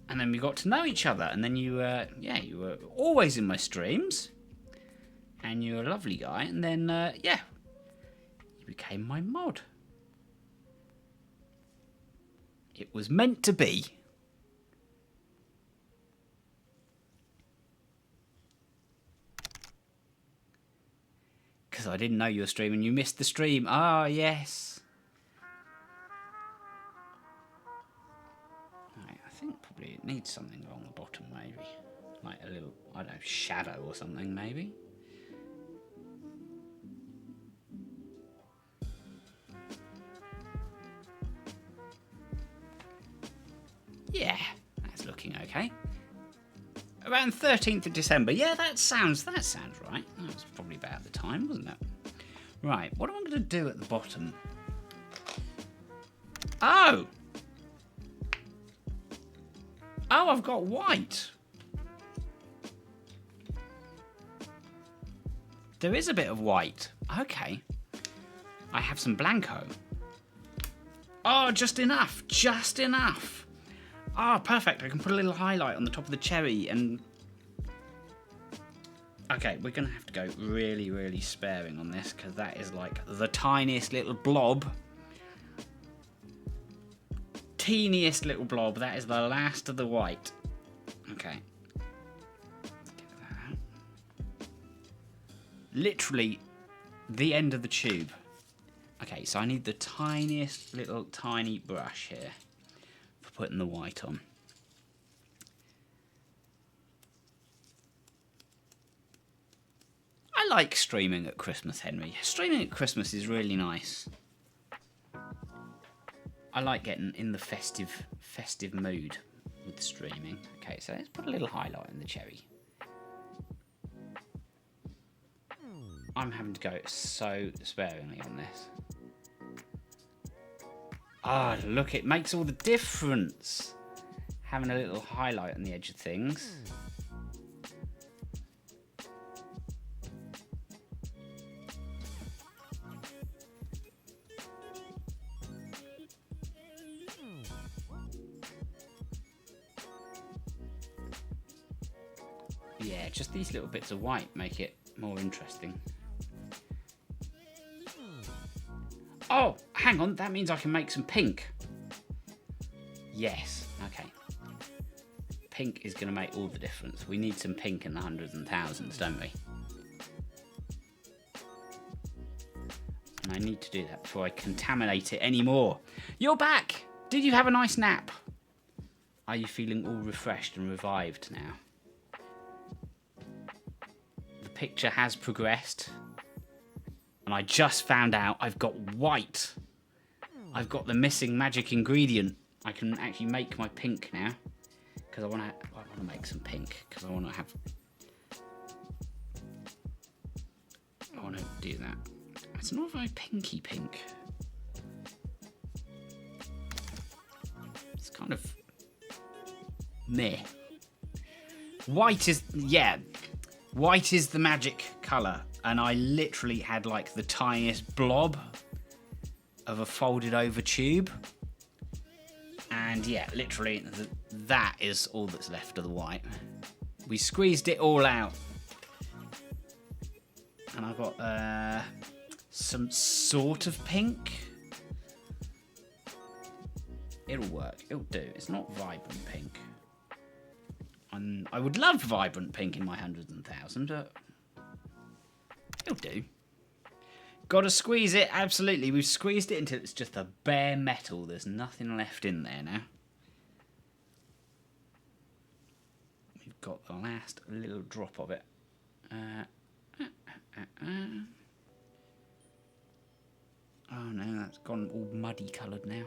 And then we got to know each other, and then you were always in my streams, and you're a lovely guy, and then, you became my mod. It was meant to be. Because I didn't know you were streaming, you missed the stream. Ah, yes. Right, I think probably it needs something along the bottom, maybe. Like a little, I don't know, shadow or something, maybe. Yeah, that's looking okay. Around 13th of December. Yeah, that sounds right. That was probably about the time, wasn't it? Right, what am I going to do at the bottom? Oh! Oh, I've got white. There is a bit of white. Okay. I have some blanco. Oh, just enough. Just enough. Ah, perfect. I can put a little highlight on the top of the cherry and... Okay, we're going to have to go really, really sparing on this because that is like the tiniest little blob. Teeniest little blob. That is the last of the white. Okay. Get that out. Literally the end of the tube. Okay, so I need the tiniest little tiny brush here. Putting the white on. I like streaming at Christmas, Henry. Streaming at Christmas is really nice. I like getting in the festive mood with streaming. Okay, so let's put a little highlight in the cherry. I'm having to go so sparingly on this. Ah, oh, look, it makes all the difference. Having a little highlight on the edge of things. Yeah, just these little bits of white make it more interesting. Oh, hang on, that means I can make some pink. Yes, okay. Pink is going to make all the difference. We need some pink in the hundreds and thousands, don't we? And I need to do that before I contaminate it anymore. You're back! Did you have a nice nap? Are you feeling all refreshed and revived now? The picture has progressed. And I just found out I've got white. I've got the missing magic ingredient. I can actually make my pink now. Because I want to make some pink. Because I want to have... I want to do that. It's not very pinky pink. It's kind of... meh. White is... yeah. White is the magic colour. And I literally had like the tiniest blob of a folded over tube. And yeah, literally that is all that's left of the white. We squeezed it all out. And I've got some sort of pink. It'll work, it'll do. It's not vibrant pink. I would love vibrant pink in my hundreds and thousands, but... it'll do. Gotta squeeze it, absolutely. We've squeezed it until it's just a bare metal. There's nothing left in there now. We've got the last little drop of it. Oh no, that's gone all muddy coloured now.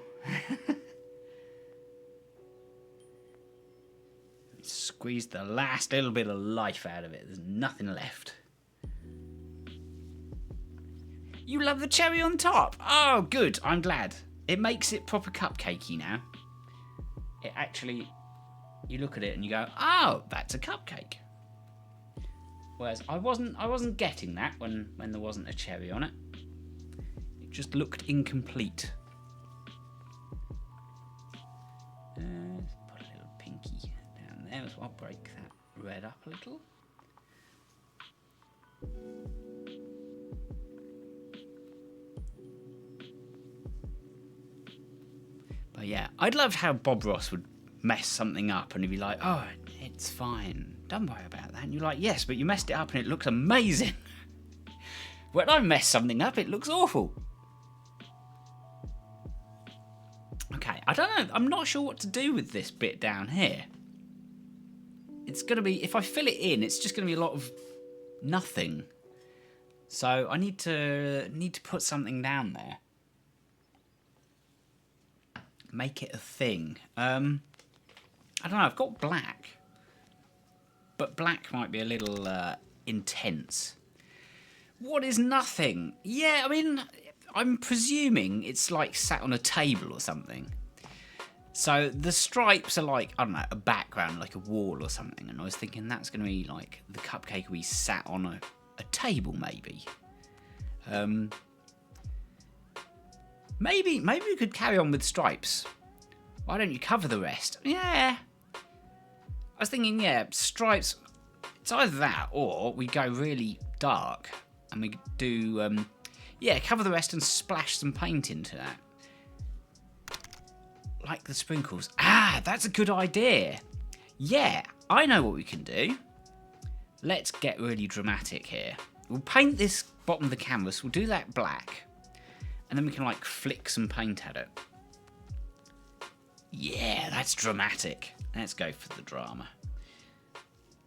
Squeeze the last little bit of life out of it. There's nothing left. You love the cherry on top. Oh, good. I'm glad. It makes it proper cupcakey now. It actually, you look at it and you go, oh, that's a cupcake. Whereas I wasn't getting that when there wasn't a cherry on it. It just looked incomplete. Let's put a little pinky down there as well. Break that red up a little. But yeah, I'd love how Bob Ross would mess something up and he'd be like, oh, it's fine. Don't worry about that. And you're like, yes, but you messed it up and it looks amazing. When I mess something up, it looks awful. Okay, I don't know. I'm not sure what to do with this bit down here. It's going to be, if I fill it in, it's just going to be a lot of nothing. So I need to put something down there. Make it a thing. I don't know, I've got black. But black might be a little intense. What is nothing? Yeah, I mean, I'm presuming it's like sat on a table or something. So the stripes are like, I don't know, a background, like a wall or something. And I was thinking that's going to be like the cupcake we sat on a table, maybe. Maybe we could carry on with stripes. Why don't you cover the rest? Yeah. I was thinking, yeah, stripes. It's either that or we go really dark and we do, yeah, cover the rest and splash some paint into that. Like the sprinkles. Ah, that's a good idea. Yeah, I know what we can do. Let's get really dramatic here. We'll paint this bottom of the canvas. We'll do that black. And then we can, like, flick some paint at it. Yeah, that's dramatic. Let's go for the drama.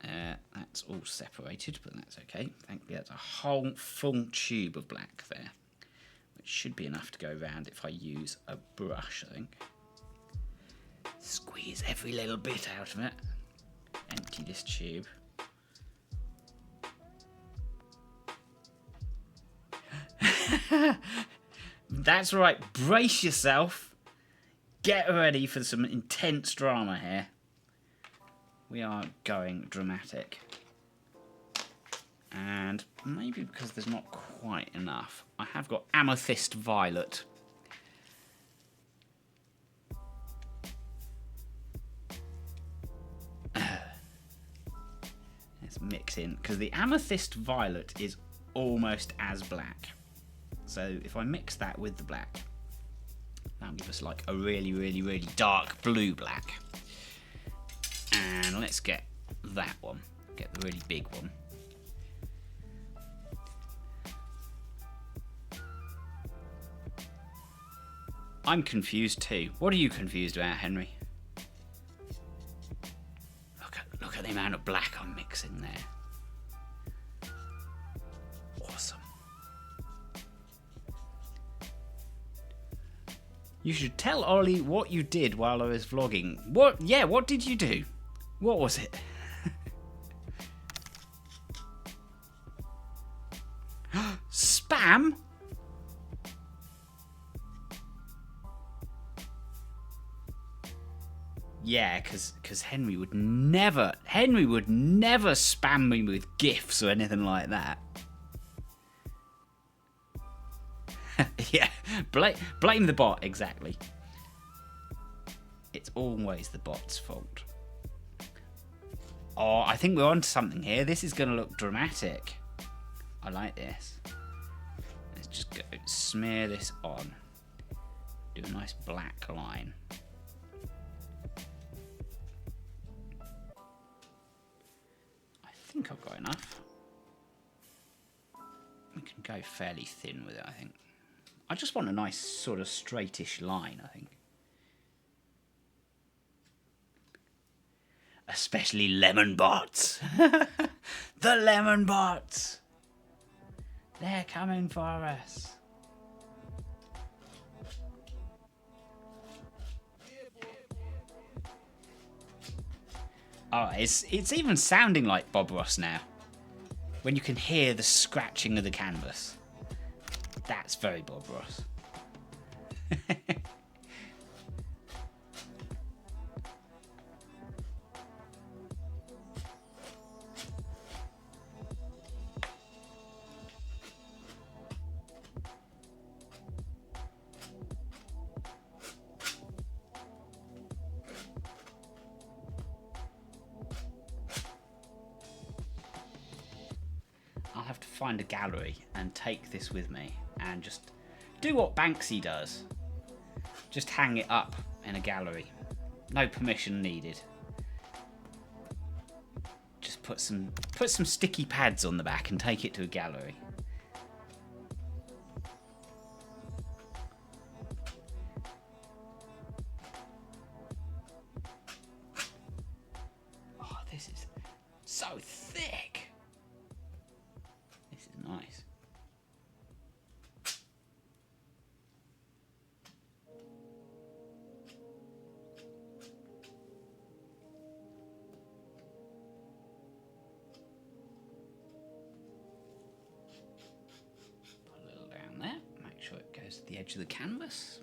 That's all separated, but that's okay. Thankfully, that's a whole full tube of black there. Which should be enough to go around if I use a brush, I think. Squeeze every little bit out of it. Empty this tube. That's right, brace yourself. Get ready for some intense drama here. We are going dramatic. And maybe because there's not quite enough, I have got amethyst violet. Let's mix in, because the amethyst violet is almost as black. So if I mix that with the black, that'll give us like a really, really, really dark blue black. And let's get that one. Get the really big one. I'm confused too. What are you confused about, Henry? Look at the amount of black I'm mixing there. Awesome. You should tell Ollie what you did while I was vlogging. What? Yeah, what did you do? What was it? Spam? Yeah, because Henry would never spam me with GIFs or anything like that. Yeah, blame the bot, exactly. It's always the bot's fault. Oh, I think we're onto something here. This is going to look dramatic. I like this. Let's just go smear this on. Do a nice black line. I think I've got enough. We can go fairly thin with it, I think. I just want a nice sort of straightish line, I think. Especially lemon bots. The lemon bots. They're coming for us. Oh, it's even sounding like Bob Ross now. When you can hear the scratching of the canvas. That's very Bob Ross. I'll have to find a gallery and take this with me and just do what Banksy does. Just hang it up in a gallery. No permission needed. Just put some sticky pads on the back and take it to a gallery. Oh, this is so thick. This is nice. Put a little down there, make sure it goes to the edge of the canvas.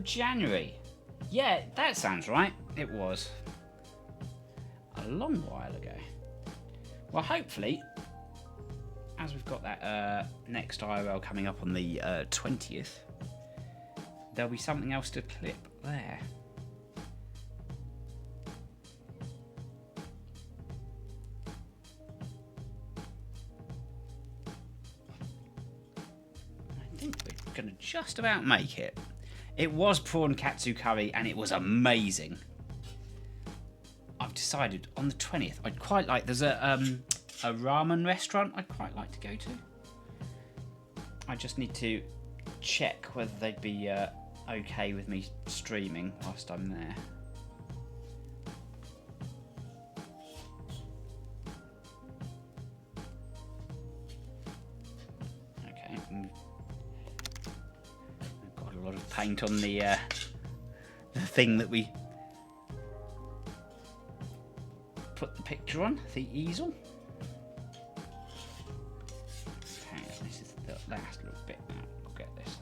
January 10th. Yeah, that sounds right. It was a long while ago. Well, hopefully, as we've got that next IRL coming up on the 20th, there'll be something else to clip there. I think we're going to just about make it. It was prawn katsu curry and it was amazing. I've decided on the 20th I'd quite like, there's a ramen restaurant I'd quite like to go to. I just need to check whether they'd be okay with me streaming whilst I'm there. Okay. A lot of paint on the thing that we put the picture on, the easel. Okay, this is the last little bit now. We'll get this.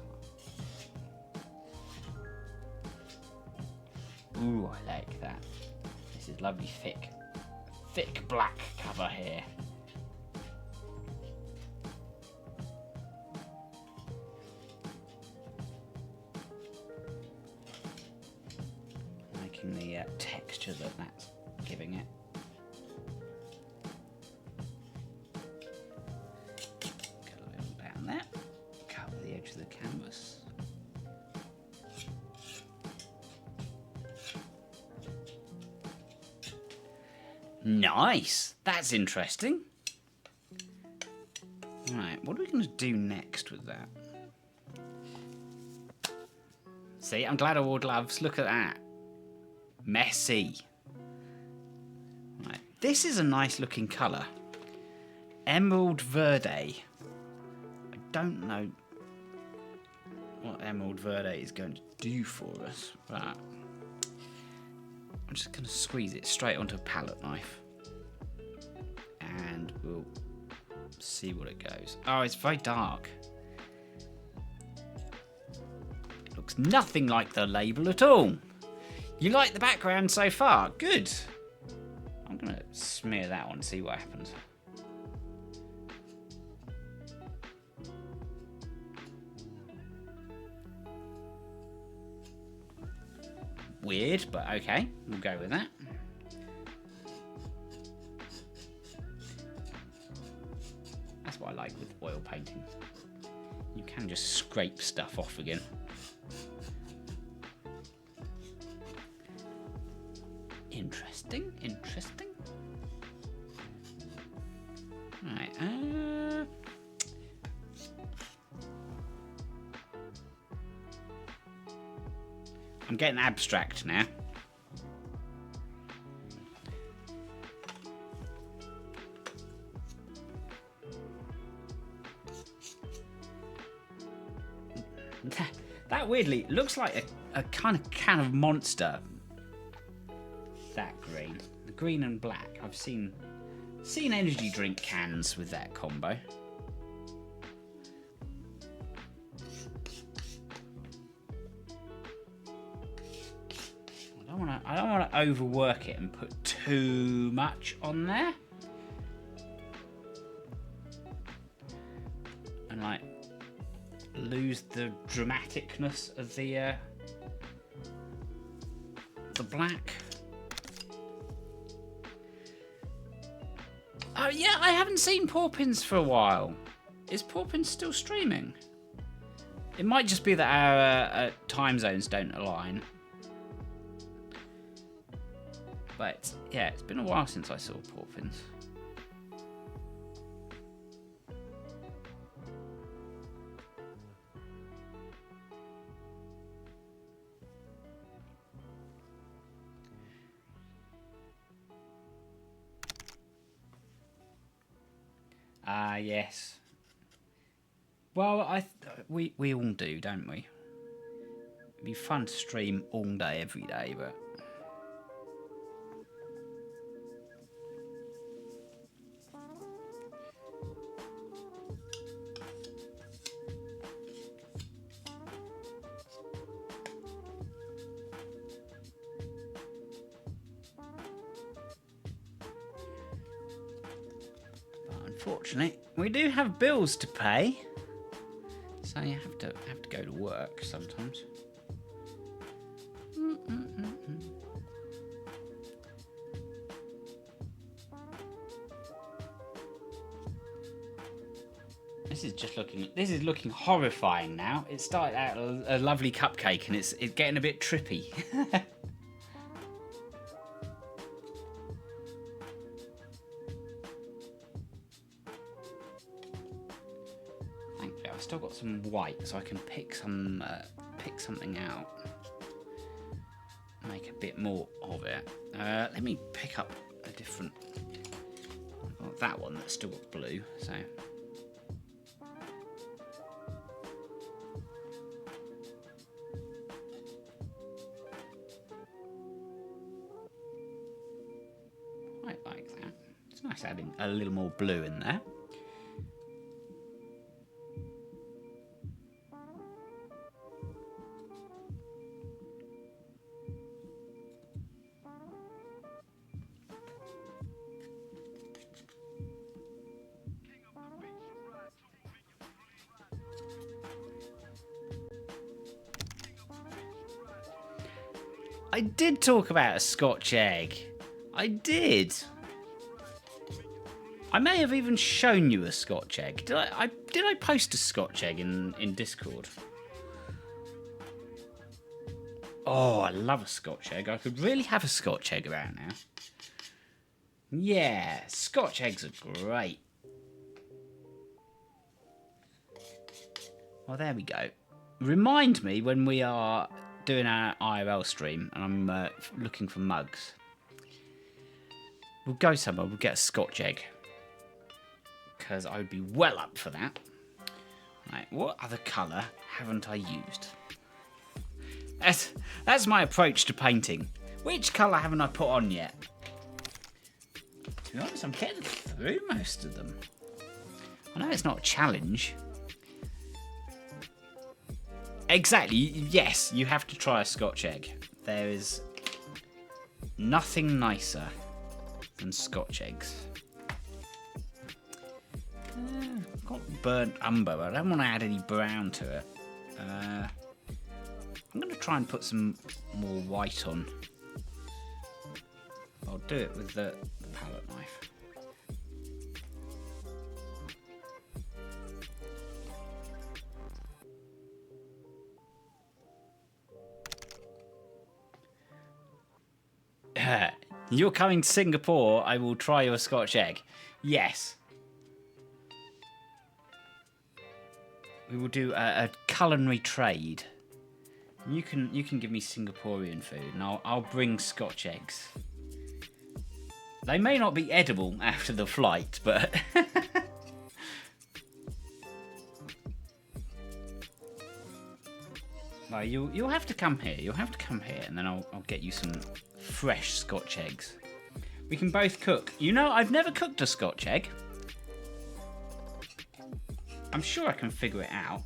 Ooh, I like that. This is lovely thick black cover here. The texture that's giving it. Get a little down there, cover the edge of the canvas. Nice, that's interesting. Right, what are we going to do next with that? See, I'm glad I wore gloves. Look at that. Messy. Right, this is a nice looking colour. Emerald Verde. I don't know what Emerald Verde is going to do for us, but I'm just going to squeeze it straight onto a palette knife and we'll see what it goes. Oh, it's very dark. It looks nothing like the label at all. You like the background so far? Good. I'm going to smear that on and see what happens. Weird, but okay. We'll go with that. That's what I like with oil painting. You can just scrape stuff off again. Interesting, interesting. Right, I'm getting abstract now. That weirdly looks like a kind of can of Monster. That green. The green and black. I've seen energy drink cans with that combo. I don't want to overwork it and put too much on there. And like lose the dramaticness of the black. Oh yeah, I haven't seen Pawpins for a while. Is Pawpins still streaming? It might just be that our time zones don't align. But yeah, it's been a while since I saw Pawpins. Ah, yes. Well, we all do, don't we? It'd be fun to stream all day, every day, but... Unfortunately, we do have bills to pay, so you have to go to work sometimes. This is looking horrifying now. It started out a lovely cupcake, and it's getting a bit trippy. I've still got some white, so I can pick something out, make a bit more of it. Let me pick up a different. Well, that one that's still got blue. So. Quite like that. It's nice adding a little more blue in there. I did talk about a Scotch egg. I did. I may have even shown you a Scotch egg. Did I post a Scotch egg in Discord? Oh, I love a Scotch egg. I could really have a Scotch egg around now. Yeah, Scotch eggs are great. Well, there we go. Remind me when we are doing our IRL stream and I'm looking for mugs. We'll go somewhere, we'll get a Scotch egg. Because I would be well up for that. Right, what other colour haven't I used? That's my approach to painting. Which colour haven't I put on yet? To be honest, I'm getting through most of them. I know it's not a challenge. Exactly, yes, you have to try a Scotch egg. There is nothing nicer than Scotch eggs. I've got burnt umber, but I don't want to add any brown to it. I'm going to try and put some more white on. I'll do it with the palette knife. You're coming to Singapore, I will try your Scotch egg. Yes. We will do a culinary trade. You can give me Singaporean food, and I'll bring Scotch eggs. They may not be edible after the flight, but well, you'll have to come here. You'll have to come here, and then I'll get you some fresh Scotch eggs. We can both cook. You know, I've never cooked a Scotch egg. I'm sure I can figure it out.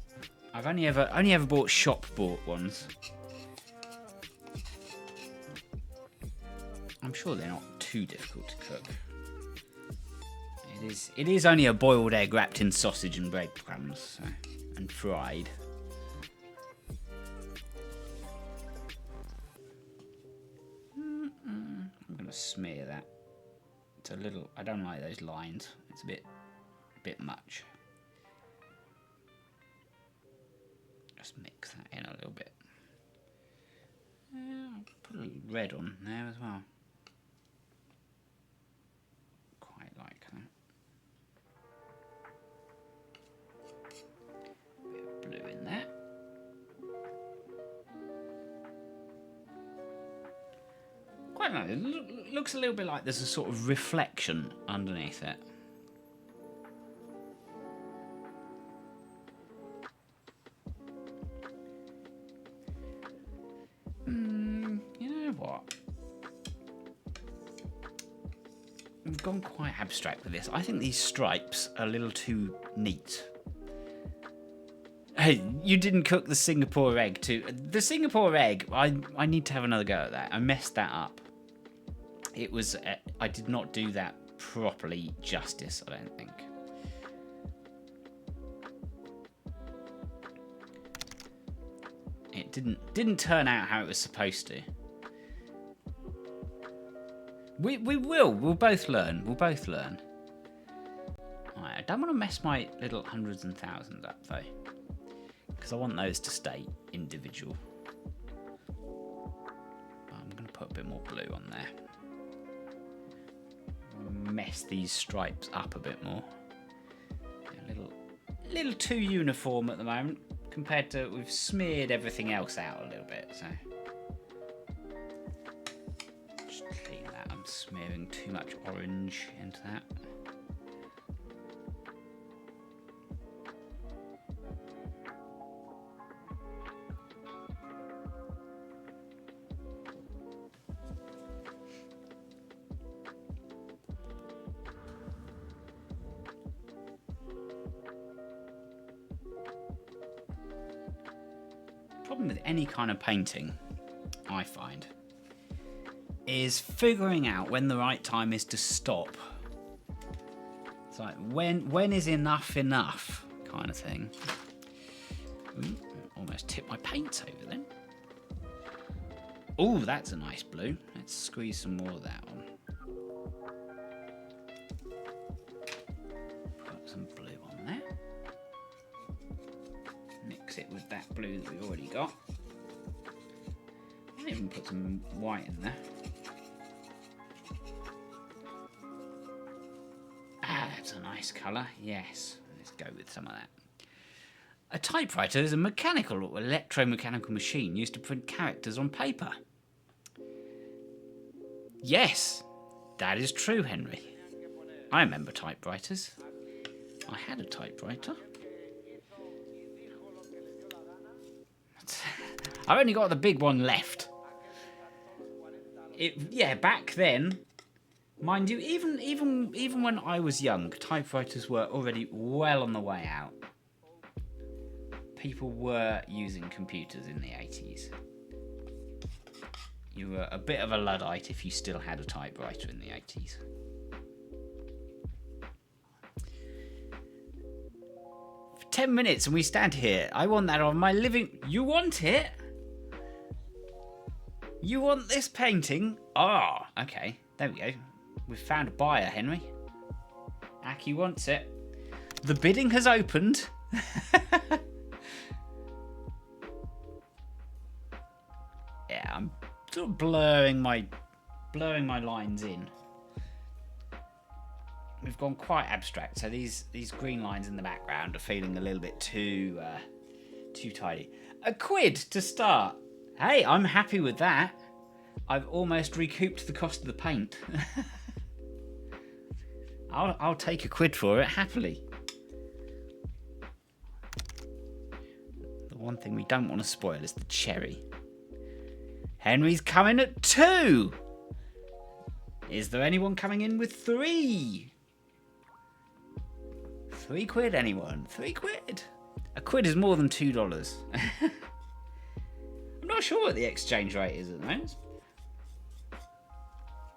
I've only ever bought shop-bought ones. I'm sure they're not too difficult to cook. It is only a boiled egg wrapped in sausage and breadcrumbs, so, and fried. I'm gonna smear that. It's a little. I don't like those lines. It's a bit much. Just mix that in a little bit. I'll put a little red on there as well. Quite like that. Bit of blue in there. Quite nice. It looks a little bit like there's a sort of reflection underneath it. You know what? We've gone quite abstract with this. I think these stripes are a little too neat. Hey, you didn't cook the Singapore egg too. The Singapore egg, I need to have another go at that. I messed that up. It was, I did not do that properly justice, I don't think. It didn't turn out how it was supposed to. We'll both learn. We'll both learn. Right, I don't want to mess my little hundreds and thousands up though, because I want those to stay individual. I'm going to put a bit more blue on there. Mess these stripes up a bit more. A little too uniform at the moment compared to we've smeared everything else out a little bit. So just clean that. I'm smearing too much orange into that. Problem with any kind of painting, I find, is figuring out when the right time is to stop. It's like when is enough kind of thing. Ooh, almost tipped my paints over then. Oh, that's a nice blue. Let's squeeze some more of that on. Put some blue on there. Mix it with that blue that we've already got. I'll even put some white in there. Ah, that's a nice colour. Yes, let's go with some of that. A typewriter is a mechanical or electromechanical machine used to print characters on paper. Yes, that is true, Henry. I remember typewriters. I had a typewriter. I've only got the big one left. Yeah, back then, mind you, even when I was young, typewriters were already well on the way out. People were using computers in the 80s. You were a bit of a Luddite if you still had a typewriter in the 80s. For 10 minutes and we stand here. I want that on my living... You want it? You want this painting? Ah, oh, okay. There we go. We've found a buyer, Henry. Aki wants it. The bidding has opened. Yeah, I'm sort of blurring my blurring my lines in. We've gone quite abstract, so these green lines in the background are feeling a little bit too tidy. £1 to start. Hey, I'm happy with that. I've almost recouped the cost of the paint. I'll take £1 for it happily. The one thing we don't want to spoil is the cherry. Henry's coming at 2. Is there anyone coming in with 3? £3, anyone? £3? £1 is more than $2. I'm not sure what the exchange rate is at the moment.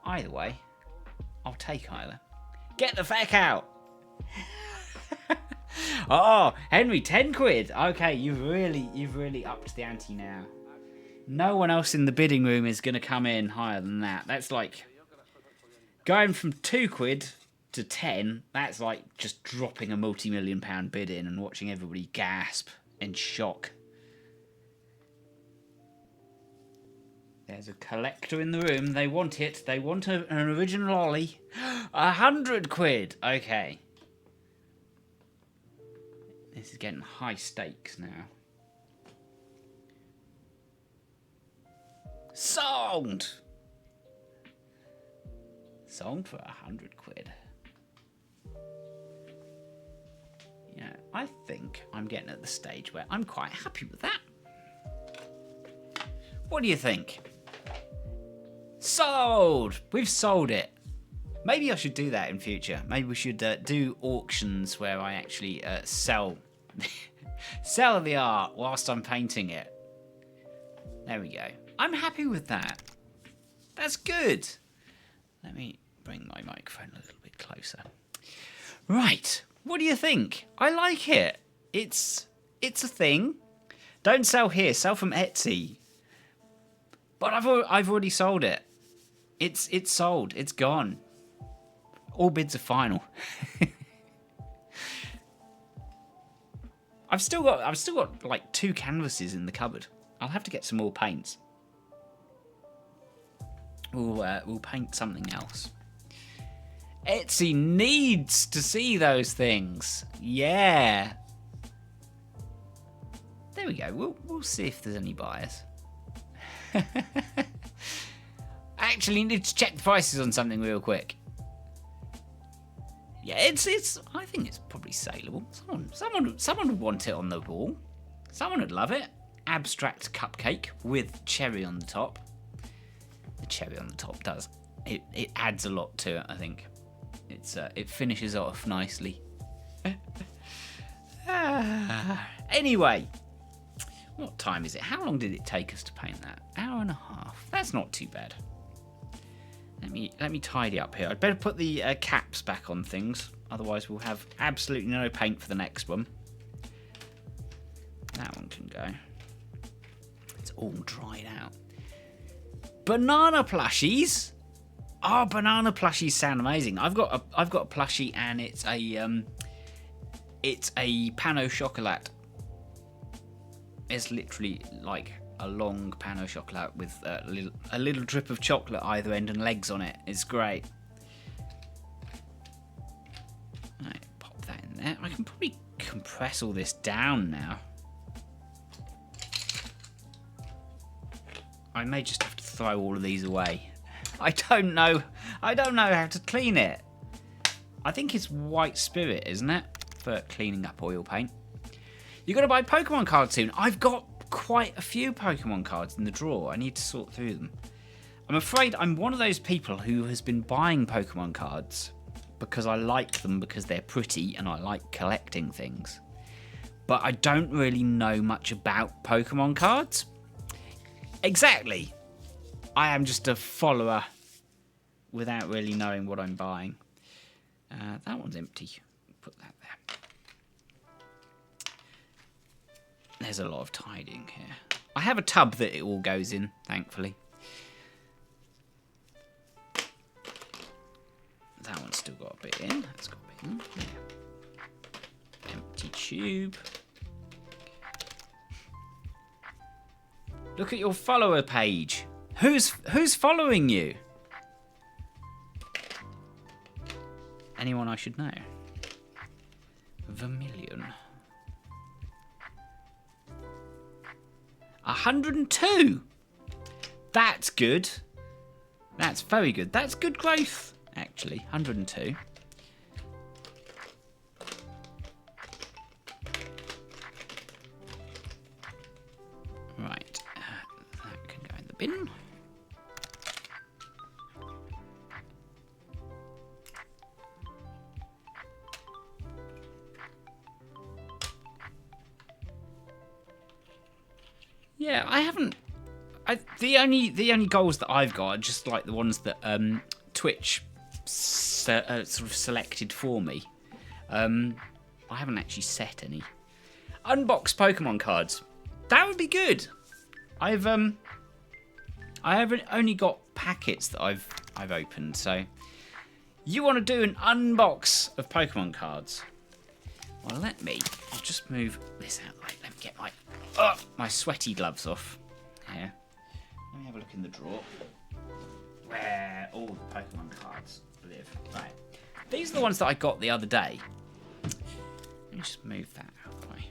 Either way, I'll take either. Get the feck out! Oh, Henry, £10. Okay, you've really upped the ante now. No one else in the bidding room is going to come in higher than that. That's like going from £2 to 10. That's like just dropping a multi-million-pound bid in and watching everybody gasp in shock. There's a collector in the room. They want it. They want an original Ollie. £100. Okay. This is getting high stakes now. Sold! Sold for £100. Yeah, I think I'm getting at the stage where I'm quite happy with that. What do you think? Sold! We've sold it. Maybe I should do that in future. Maybe we should do auctions where I actually sell sell the art whilst I'm painting it. There we go. I'm happy with that. That's good. Let me bring my microphone a little bit closer. Right. What do you think? I like it. It's a thing. Don't sell here. Sell from Etsy. But I've already sold it. It's sold. It's gone. All bids are final. I've still got like 2 canvases in the cupboard. I'll have to get some more paints. We'll paint something else. Etsy needs to see those things. Yeah. There we go. We'll see if there's any buyers. Actually, need to check the prices on something real quick. Yeah, it's. I think it's probably saleable. Someone would want it on the wall. Someone would love it. Abstract cupcake with cherry on the top. The cherry on the top does. It adds a lot to it. I think. It finishes off nicely. Anyway, what time is it? How long did it take us to paint that? Hour and a half. That's not too bad. Let me tidy up here. I'd better put the caps back on things, otherwise we'll have absolutely no paint for the next one. That one can go. It's all dried out. Banana plushies. Oh, banana plushies sound amazing. I've got a plushie and it's a pan au chocolat. It's literally like a long pan au chocolat with a little drip of chocolate either end and legs on it. It's great. Right, pop that in there. I can probably compress all this down now. I may just have to throw all of these away. I don't know how to clean it. I think it's white spirit, isn't it? For cleaning up oil paint. You're going to buy Pokemon cards soon. I've got quite a few Pokemon cards in the drawer. I need to sort through them. I'm afraid I'm one of those people who has been buying Pokemon cards because I like them because they're pretty and I like collecting things. But I don't really know much about Pokemon cards. Exactly. I am just a follower without really knowing what I'm buying. That one's empty. Put that there. There's a lot of tidying here. I have a tub that it all goes in, thankfully. That one's still got a bit in. That's got a bit in. Yeah. Empty tube. Look at your follower page. Who's following you? Anyone I should know? Vermilion. 102! That's good. That's very good. That's good growth, actually. 102. Right. That can go in the bin. Yeah, I haven't. The only goals that I've got are just like the ones that Twitch sort of selected for me. I haven't actually set any. Unbox Pokemon cards. That would be good. I haven't only got packets that I've opened. So you want to do an unbox of Pokemon cards? Well, I'll just move this out. Right, let me get my sweaty gloves off. Here. Let me have a look in the drawer where all the Pokemon cards live. Right. These are the ones that I got the other day. Let me just move that out of the way.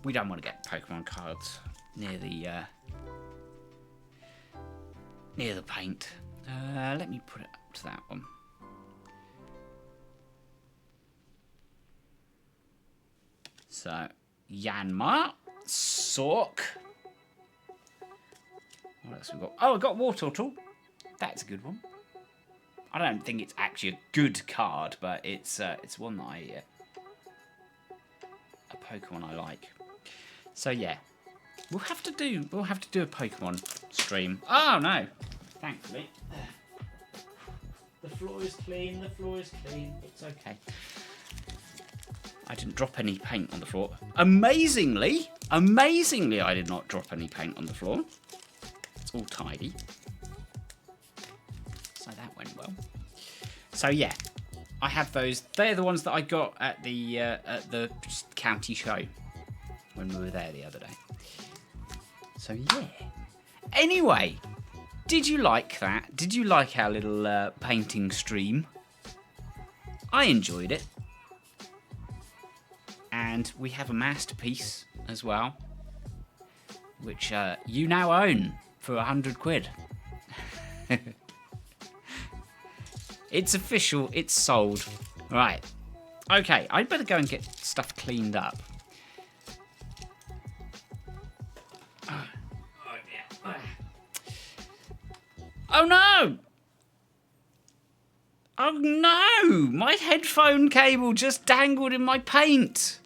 We don't want to get Pokemon cards near the paint. Let me put it up to that one. So, Yanma, Sork. What else we got? Oh, I got Wartortle. That's a good one. I don't think it's actually a good card, but it's one that a Pokemon I like. So yeah, we'll have to do a Pokemon stream. Oh no, thankfully. The floor is clean. The floor is clean. It's okay. I didn't drop any paint on the floor. Amazingly, I did not drop any paint on the floor. It's all tidy. So that went well. So yeah, I have those. They're the ones that I got at the county show when we were there the other day. So yeah. Anyway, did you like that? Did you like our little painting stream? I enjoyed it. And we have a masterpiece as well, which you now own for 100 quid. It's official, it's sold. Right. Okay, I'd better go and get stuff cleaned up. Oh no! Oh no! My headphone cable just dangled in my paint.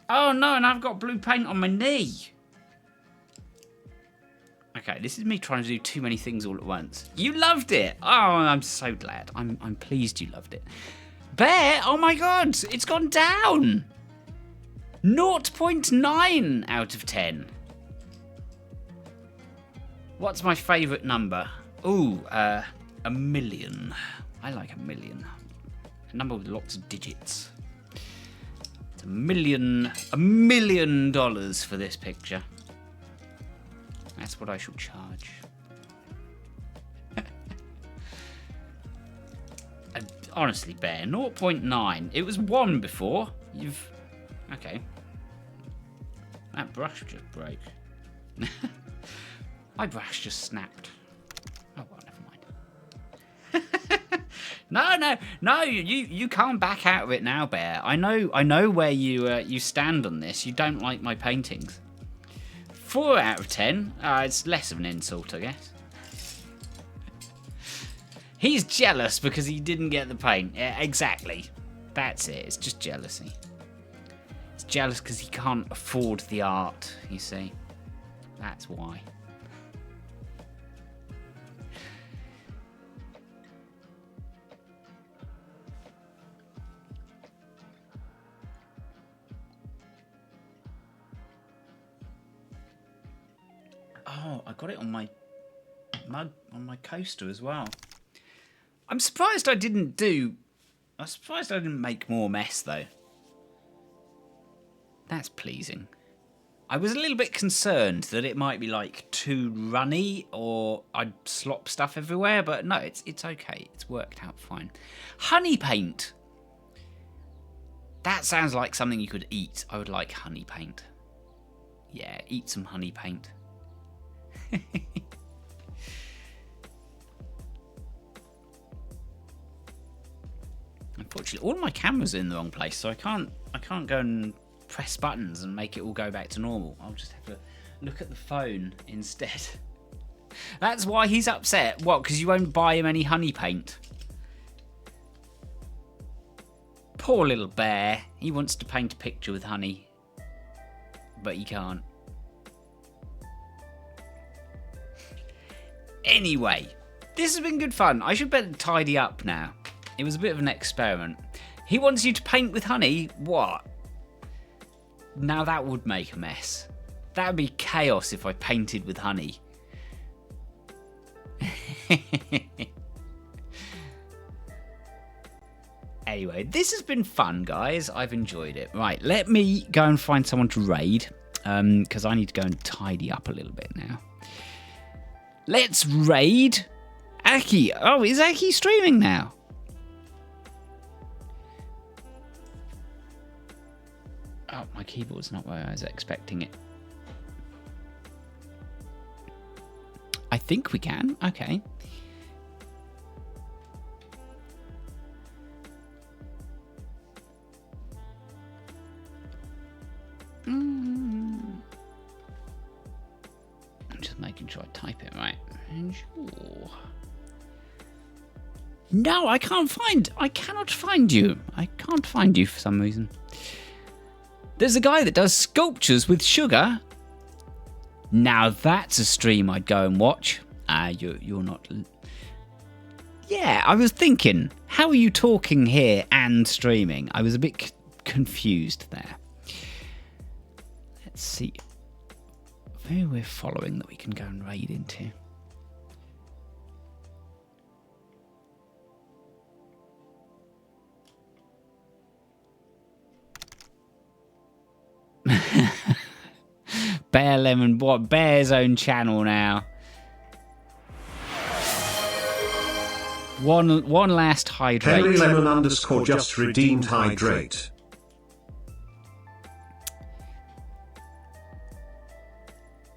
Oh no, and I've got blue paint on my knee. Okay, this is me trying to do too many things all at once. You loved it. Oh, I'm so glad. I'm pleased you loved it. Bear, oh my god, it's gone down. 0.9 out of 10. What's my favourite number? Ooh, 1,000,000. I like 1,000,000. A number with lots of digits. It's $1 million for this picture. That's what I shall charge. Honestly, Bear, 0.9. It was 1 before. Okay. That brush just broke. My brush just snapped. Oh well, never mind. No, you can't back out of it now, Bear. I know where you stand on this. You don't like my paintings. 4 out of 10. It's less of an insult, I guess. He's jealous because he didn't get the paint. Yeah, exactly. That's it. It's just jealousy. It's jealous because he can't afford the art, you see. That's why. Oh, I got it on my mug, on my coaster as well. I'm surprised I didn't make more mess though. That's pleasing. I was a little bit concerned that it might be like too runny or I'd slop stuff everywhere, but no, it's okay. It's worked out fine. Honey paint. That sounds like something you could eat. I would like honey paint. Yeah, eat some honey paint. Unfortunately, all my cameras are in the wrong place, so I can't go and press buttons and make it all go back to normal. I'll just have to look at the phone instead. That's why he's upset. What, because you won't buy him any honey paint? Poor little bear. He wants to paint a picture with honey, but he can't. Anyway, this has been good fun. I should better tidy up now. It was a bit of an experiment. He wants you to paint with honey? What? Now that would make a mess. That would be chaos if I painted with honey. Anyway, this has been fun, guys. I've enjoyed it. Right, let me go and find someone to raid, because I need to go and tidy up a little bit now. Let's raid Aki. Oh, is Aki streaming now? Oh, my keyboard's not where I was expecting it. I think we can. Okay. I'm just making sure I type it right. Sure. No, I cannot find you. I can't find you for some reason. There's a guy that does sculptures with sugar. Now that's a stream I'd go and watch. You're not. Yeah, I was thinking, how are you talking here and streaming? I was a bit confused there. Let's see who we're following that we can go and raid into. Bear Lemon, what? Bear's own channel now. One last hydrate. Henry Lemon _ just redeemed hydrate.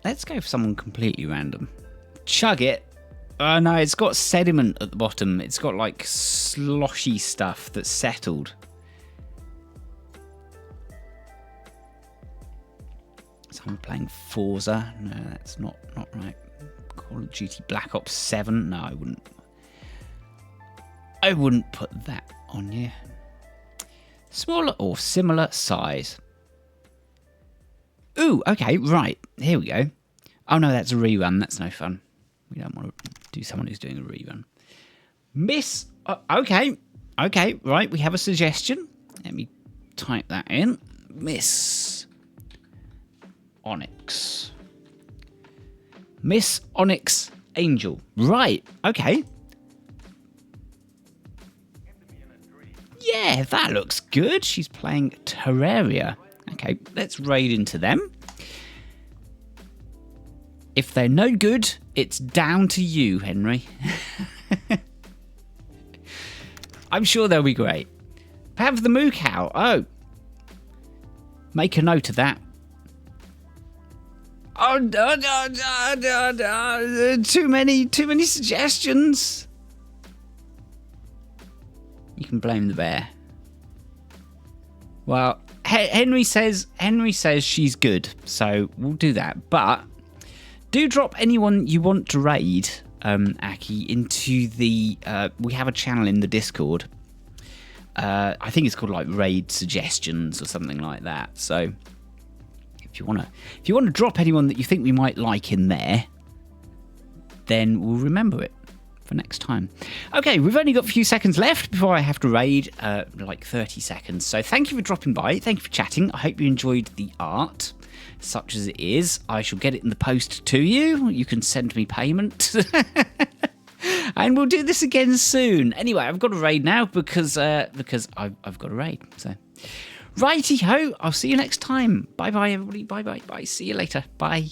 Let's go for someone completely random. Chug it. Oh no, it's got sediment at the bottom. It's got like sloshy stuff that's settled. Someone playing Forza. No, that's not right. Call of Duty Black Ops 7. No, I wouldn't put that on you. Smaller or similar size. Ooh, okay, right. Here we go. Oh no, that's a rerun. That's no fun. We don't want to do someone who's doing a rerun. Miss... okay, right. We have a suggestion. Let me type that in. Miss Onyx. Miss Onyx Angel. Right, okay. Yeah, that looks good. She's playing Terraria. Okay, let's raid into them. If they're no good, it's down to you, Henry. I'm sure they'll be great. Have the moo cow. Oh. Make a note of that. Oh, too many suggestions. You can blame the bear. Well, Henry says she's good, so we'll do that. But do drop anyone you want to raid, Aki, into the. We have a channel in the Discord. I think it's called like Raid Suggestions or something like that. So if you want to drop anyone that you think we might like in there, then we'll remember it for next time. Okay, we've only got a few seconds left before I have to raid, like 30 seconds. So thank you for dropping by. Thank you for chatting. I hope you enjoyed the art, such as it is. I shall get it in the post to you. You can send me payment. And we'll do this again soon. Anyway, I've got to raid now because I've got to raid. So, Righty ho, I'll see you next time. Bye bye, everybody. Bye bye bye. See you later. Bye.